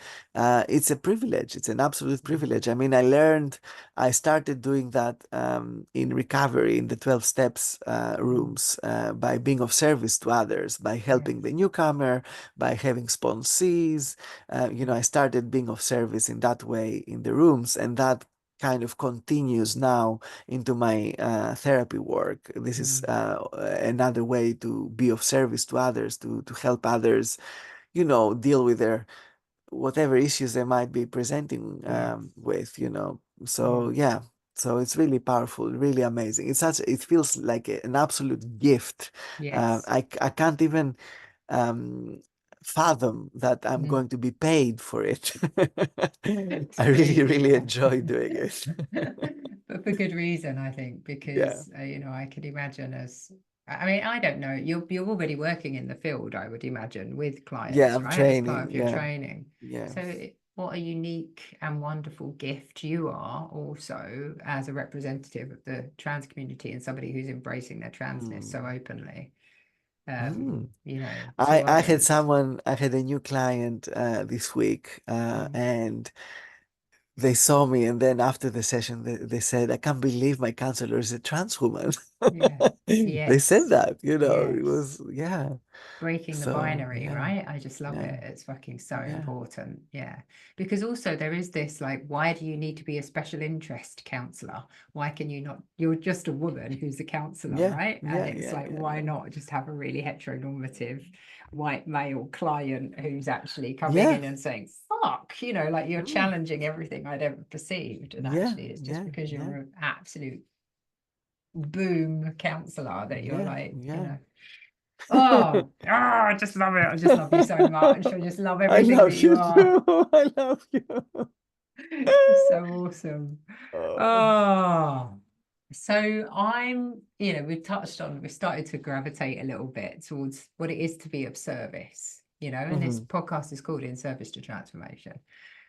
it's a privilege. It's an absolute mm, privilege. I mean, I started doing that in recovery in the 12 steps mm. rooms by being of service to others, by helping Yes. the newcomer, by having sponsees. I started being of service in that way in the rooms, and that kind of continues now into my therapy work. This is Mm, another way to be of service to others, to help others, deal with their whatever issues they might be presenting yes. with. So Yeah. yeah, so it's really powerful, really amazing. It feels like an absolute gift. Yes. I can't even um, fathom that I'm Mm. going to be paid for it. It's I really, crazy, really right? enjoy doing it. But for good reason, I think, Yeah. because I could imagine as I mean, I don't know, you're already working in the field, I would imagine, with Yeah, clients, I'm right? As part training. of your Yeah. training. Yeah. So what a unique and wonderful gift you are also as a representative of the trans community and somebody who's embracing their transness so Mm. openly, Mm. to others. I had a new client this week, Mm. and they saw me, and then after the session, they said, "I can't believe my counselor is a trans woman." Yeah. They said Yes. that, it Yes. was, yeah. Breaking the So, binary, yeah, right? I just love yeah, it. It's fucking so yeah, important. Yeah. Because also there is this like, why do you need to be a special interest counselor? Why can you not? You're just a woman who's a counselor, yeah, right? And yeah, it's yeah, like, yeah, why yeah. not just have a really heteronormative white male client who's actually coming Yeah, in and saying, fuck, like you're mm, challenging everything I'd ever perceived. And yeah, actually, it's just yeah, because yeah, you're an absolute boom counselor that you're yeah, like, yeah. I just love it. I just love you so much. I just love I everything that love you you are. too. I love you. You're so awesome. Oh. Oh, so we've started to gravitate a little bit towards what it is to be of service, and this Mhm. podcast is called In Service to Transformation.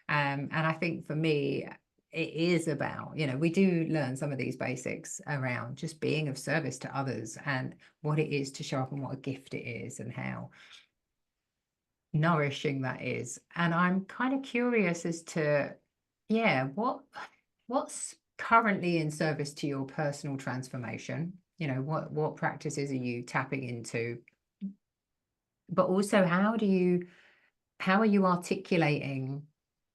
And I think for me, it is about, we do learn some of these basics around just being of service to others and what it is to show up and what a gift it is and how nourishing that is. And I'm kind of curious as to, yeah, what's currently in service to your personal transformation? What practices are you tapping into? But also how are you articulating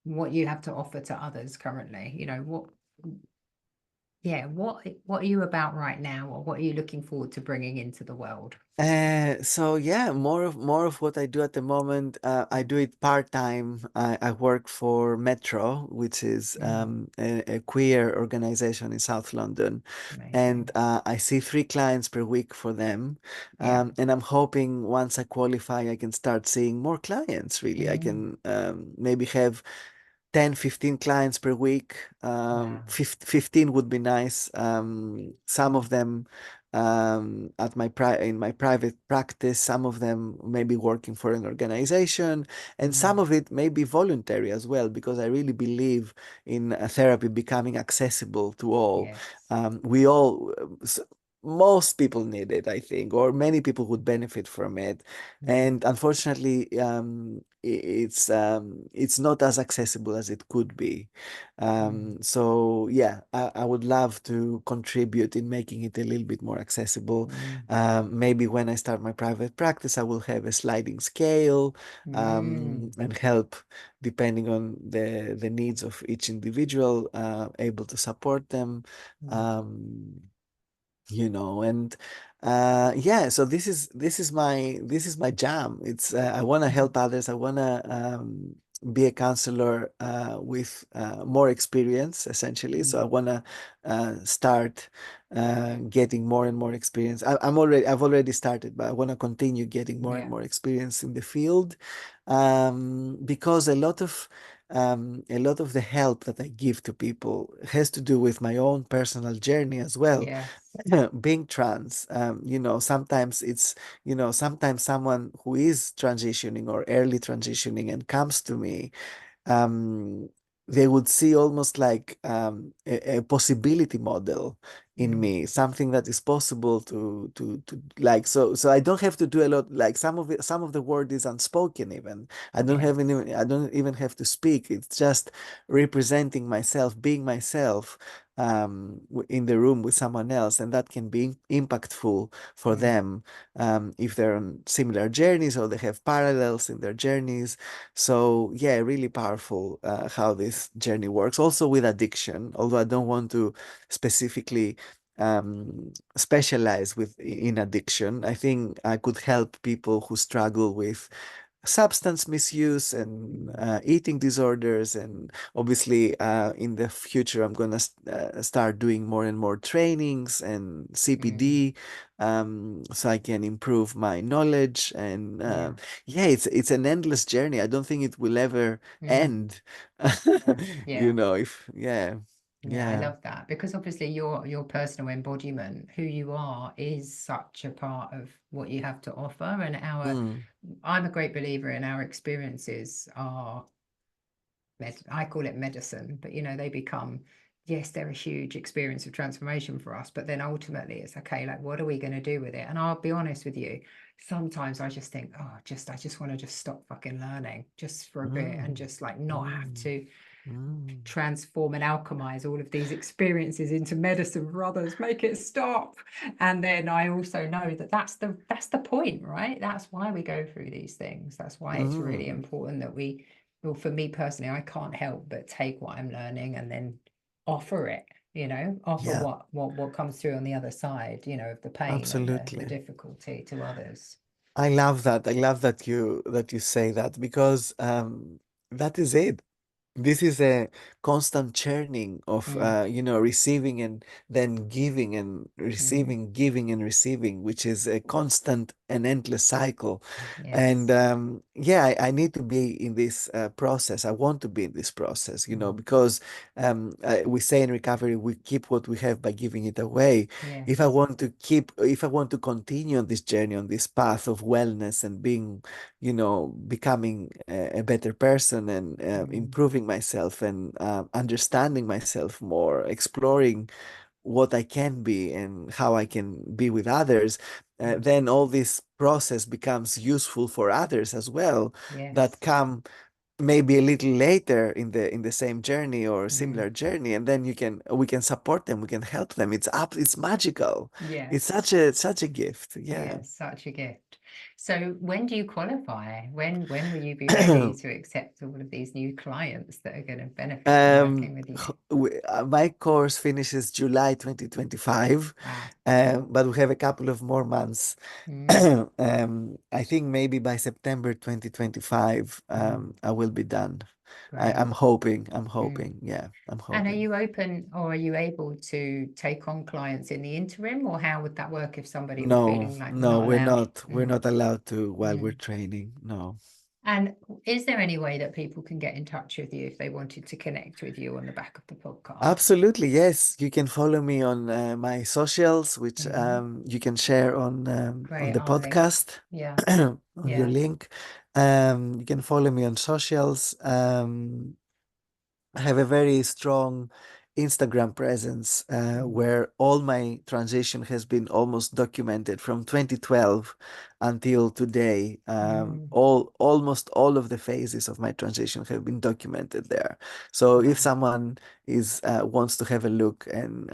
what you have to offer to others currently? What are you about right now, or what are you looking forward to bringing into the world? So yeah, more of what I do at the moment. I do it part-time. I work for Metro, which is Mm, a queer organization in South London, and amazing. I see 3 clients per week for them. Yeah. And I'm hoping once I qualify, I can start seeing more clients. Really, I Mm, can maybe have 10, 15 clients per week. wow. 15 would be nice. Some Mm, of them in my private practice, some of them may be working for an organization, and some mm, of it may be voluntary as well, because I really believe in therapy becoming accessible to all. yes. We all, most people need it, I think, or many people would benefit from it. Mm, And unfortunately, it's not as accessible as it could be. mm, So yeah, I would love to contribute in making it a little bit more accessible. mm, Maybe when I start my private practice, I will have a sliding scale, mm, and help depending on the needs of each individual, able to support them. mm, Um, and yeah, so this is my jam. It's I want to mm, help others. I want to be a counselor with more experience, essentially. So I mm, want to start getting more and more experience. I've already started, but I want to continue getting more and yeah. more experience in the field, because a lot of the help that I give to people has to do with my own personal journey as well. Yes. Being trans, sometimes someone who is transitioning or early transitioning and comes to me, um, they would see almost like a possibility model in Mm, me, something that is possible to like. So I don't have to do a lot. Like some of the word is unspoken even. yes. I don't even have to speak. It's just representing myself, being myself in the room with someone else, and that can be impactful for Mm, them, if they're on similar journeys or they have parallels in their journeys. So yeah, really powerful how this journey works. Also with addiction, although I don't want to specifically specialize in addiction. I think I could help people who struggle with substance misuse and eating disorders. And obviously, in the future, I'm gonna start doing more and more trainings and CPD, so I can improve my knowledge. And Yeah. yeah, it's an endless journey. I don't think it will ever end. Yeah. If yeah, Yeah, I yeah. love that, because obviously your personal embodiment, who you are, is such a part of what you have to offer. And Mm, I'm a great believer in our experiences are I call it medicine, but they become, yes, they're a huge experience of transformation for us, but then ultimately it's okay, like, what are we going to do with it? And I'll be honest with you, sometimes I just think, oh, I just want to just stop fucking learning just for a bit, and mm, just like not have mm, to mm. transform and alchemize all of these experiences into medicine for others, make it stop. And then I also know that that's the point, right? That's why we go through these things. That's why it's really Mm. important that well, for me personally, I can't help but take what I'm learning and then offer it, offer Yeah, what comes through on the other side, of the pain and the absolutely. difficulty to others. I love that. I love that you say that, because that is it. This is a constant churning of Mm, receiving and then giving, and mm, receiving, giving and receiving, which is a constant and endless cycle. And yes. yeah, I need to be in this process. I want to be in this process, Mm, because we say in recovery, we keep what we have by giving it away. yes. If I want to continue on this journey, on this path of wellness and being, becoming a better person, and Mm, improving myself, and understanding myself more, exploring what I can be and how I can be with others, mm, then all this process becomes useful for others as well, that yes. come maybe a little later in the same journey or Mm, similar journey, and then we can support them, we can help them. It's magical. It's yes. such a gift. Yeah. Yes, such a gift. So when do you qualify? When will you be ready to accept all of these new clients that are going to benefit from working with you? My course finishes July 2025, Wow. but we have a couple of more months. Mm, I think maybe by September 2025, mm, I will be done. I'm great. hoping. I'm Mm. hoping. Yeah, I'm And are hoping. you open, or are you able to take on clients in the interim, or how would that work if somebody was No, feeling like no, not we're allowed? not. We're Mm, not allowed to while we're mm. training. No. And is there any way that people can get in touch with you if they wanted to connect with you on the back of the podcast? Absolutely, yes. You can follow me on my socials, which Hmm. you can share on Great, the I'll link. podcast, Yeah, on your yeah. link. You can follow me on socials. I have a very strong Instagram presence, Mm, where all my transition has been almost documented from 2012 until today. mm, Almost all of the phases of my transition have been documented there. So if wow. someone is wants to have a look, and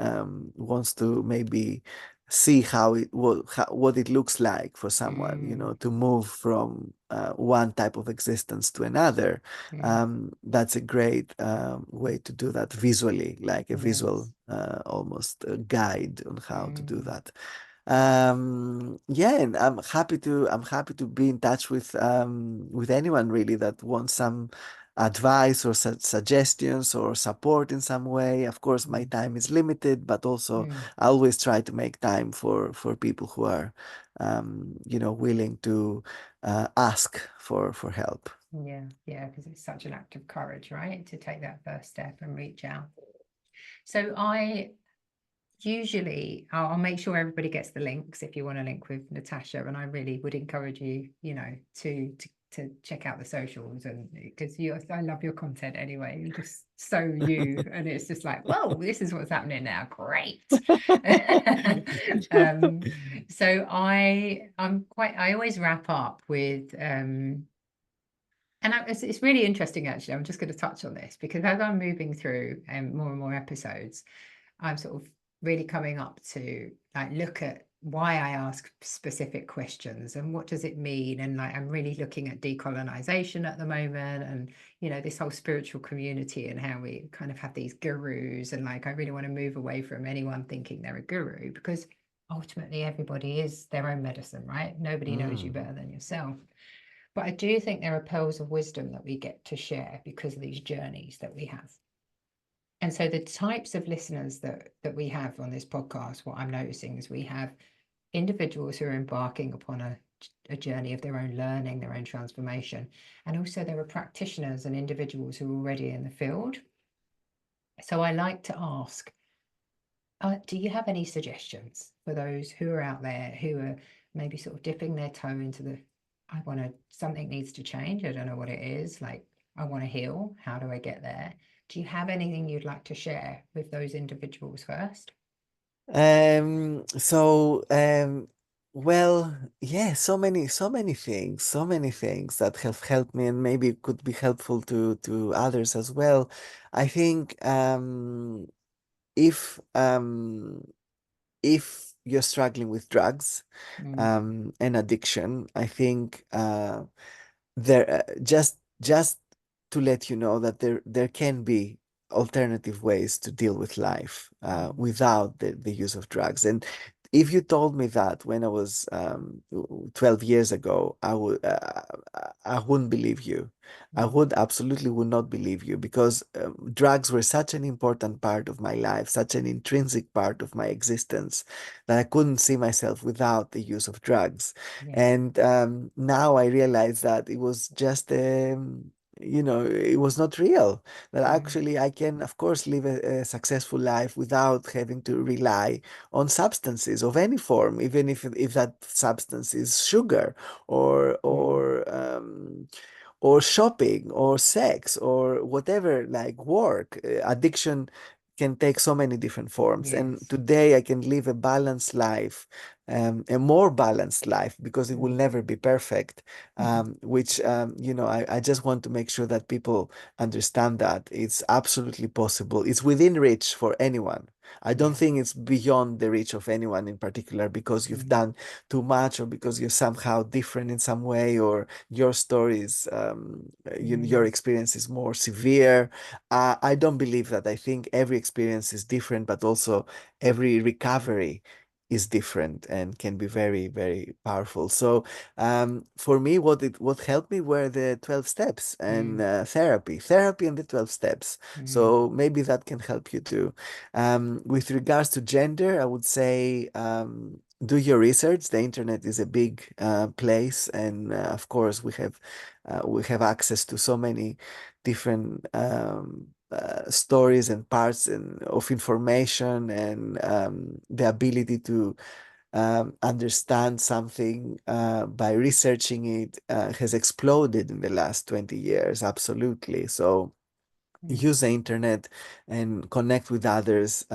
wants to maybe see what it looks like for someone, Mm, to move from one type of existence to another, mm, that's a great way to do that visually, like a visual yes. almost guide on how to do Mm, that. Yeah, and I'm happy to be in touch with anyone really that wants some advice or suggestions or support in some way. Of course, my mm, time is limited, but also mm. I always try to make time for people who are willing to ask for help. Yeah, yeah, because it's such an act of courage, right? To take that first step and reach out. So I usually I'll make sure everybody gets the links if you want to link with Natasha, and I really would encourage you, to check out the socials, and because I love your content anyway. You're just so you, and it's just like, whoa, this is what's happening now. Great. um, so I always wrap up with it's really interesting, actually. I'm just going to touch on this because as I'm moving through more and more episodes, I'm sort of really coming up to like look at why I ask specific questions and what does it mean. And like I'm really looking at decolonization at the moment, and this whole spiritual community and how we kind of have these gurus. And like I really want to move away from anyone thinking they're a guru, because ultimately everybody is their own medicine, right? Nobody knows you Mm, better than yourself. But I do think there are pearls of wisdom that we get to share because of these journeys that we have. And so the types of listeners that we have on this podcast, what I'm noticing is we have individuals who are embarking upon a journey of their own learning, their own transformation. And also there are practitioners and individuals who are already in the field. So I like to ask, do you have any suggestions for those who are out there who are maybe sort of dipping their toe into the, something needs to change. I don't know what it is. Like, I want to heal. How do I get there? Do you have anything you'd like to share with those individuals first? So, well, yeah, so many things that have helped me and maybe could be helpful to others as well. I think if if you're struggling with drugs Mm, and addiction, I think there just to let you know that there can be alternative ways to deal with life mm, without the use of drugs. And if you told me that when I was 12 years ago, I wouldn't believe you. I mm, would absolutely would not believe you because drugs were such an important part of my life, such an intrinsic part of my existence that I couldn't see myself without the use of drugs. yeah. And now I realize that it was just, it was not real. That Mm, actually I can, of course, live a successful life without having to rely on substances of any form, even if that substance is sugar or mm, or um, or shopping or sex or whatever, like work. Addiction can take so many different forms. And yes. today I can live a balanced life, a more balanced life, because it will Mm, never be perfect. mhm, Which, I just want to make sure that people understand that it's absolutely possible. It's within reach for anyone. I don't yeah. think it's beyond the reach of anyone in particular because you've Mm, done too much or because you're somehow different in some way or your stories, your mm, experience is more severe. I don't believe that. I think every experience is different, but also every recovery is different and can be very, very powerful. So for me, what helped me were the 12 steps and mm, therapy and the 12 steps. mm, So maybe that can help you too. With regards to gender, I would say do your research. The internet is a big place, and of course, we have access to so many different stories and parts of information, and the ability to understand something by researching it has exploded in the last 20 years. Absolutely. So mm, use the internet and connect with others.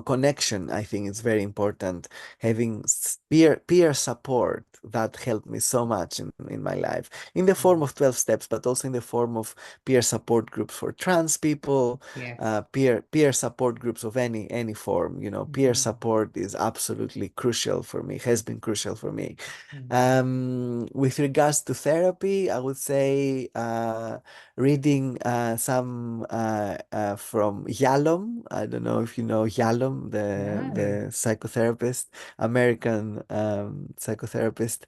Connection, I think, is very important. Having peer support, that helped me so much in my life, in the form mm, of 12 steps, but also in the form of peer support groups for trans people, yes. peer support groups of any form. Peer Mm, support is absolutely crucial for me, has been crucial for me. mm, With regards to therapy, I would say reading some from Yalom. I don't know if you know Yalom, no. the psychotherapist, American psychotherapist.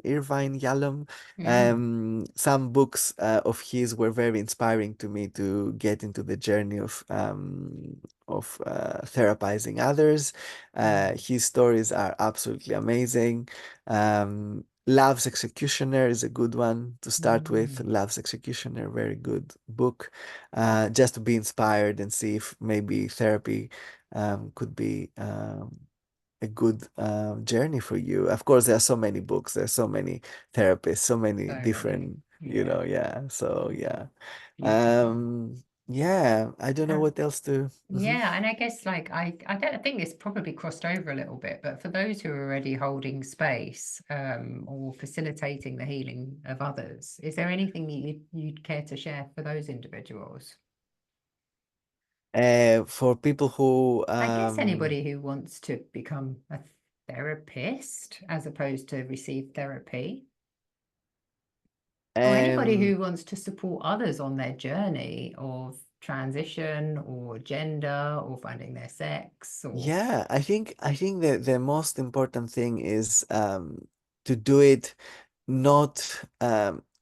Irvine Yalom. Mm, Some books of his were very inspiring to me to get into the journey of therapizing others. mm, His stories are absolutely amazing. Love's Executioner is a good one to start with. mm. Love's Executioner, very good book. Just to be inspired and see if maybe therapy could be a good journey for you. Of course, there are so many books, there are so many therapists, so many So many. different, Yeah. yeah. So yeah. Beautiful. Yeah, I don't know Um, what else to. Mhm. yeah, and I guess like I don't I think it's probably crossed over a little bit, but for those who are already holding space or facilitating the healing of others, is there anything that you'd care to share for those individuals? For people who I guess anybody who wants to become a therapist as opposed to receive therapy, or anybody um who wants to support others on their journey of transition or gender or finding their sex or Yeah, I think that the most important thing is to do it not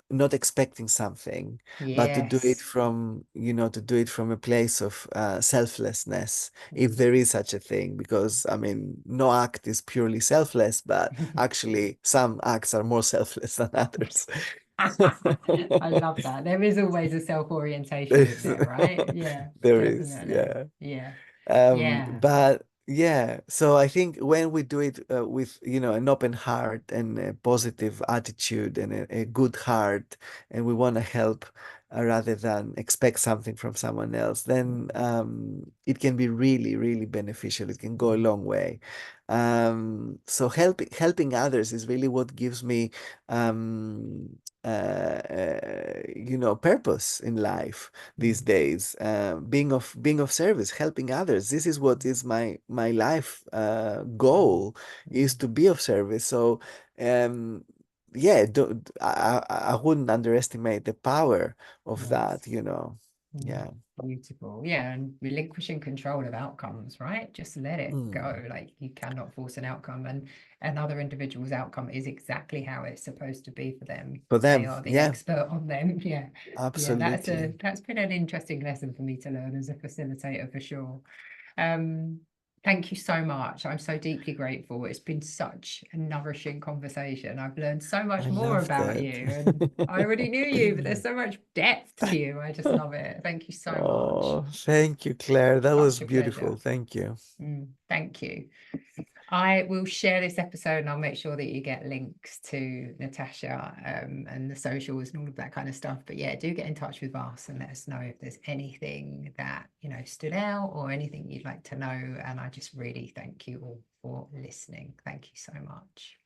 not expecting something, but to do it yes. from, to do it from a place of selflessness, if Mm. there is such a thing, because I mean, no act is purely selfless, but actually some acts are more selfless than others. I love that. There is always a self-orientation in There's- there, right? Yeah, There is, definitely. yeah. Yeah. Yeah. But yeah, so I think when we do it with, an open heart and a positive attitude and a good heart, and we want to help rather than expect something from someone else, then it can be really, really beneficial. It can go a long way. So helping others is really what gives me, purpose in life these Mm. days, being of service, helping others. This is what is my life Mm. goal, is Mm. to be of service. So um yeah, I wouldn't underestimate the power of that, Yes. Mm. yeah. Beautiful. Yeah, and relinquishing control of outcomes, right? Just let it Mm. go. Like you cannot force an outcome, and another individual's outcome is exactly how it's supposed to be for them. For They them, are the yeah, expert on them. Yeah. Yeah, absolutely. that's been an interesting lesson for me to learn as a facilitator for sure. Um, Thank you so much. I'm so deeply grateful. It's been such a nourishing conversation. I've learned so I much more love about that. you, and I already knew you, but there's so much depth to you. I just love it. Thank you so much. Oh, thank you, Claire. That was Such a beautiful. pleasure. Thank you. Thank you. I will share this episode and I'll make sure that you get links to Natasha and the socials and all of that kind of stuff. But yeah, do get in touch with us and let us know if there's anything that, stood out or anything you'd like to know. And I just really thank you all for listening. Thank you so much.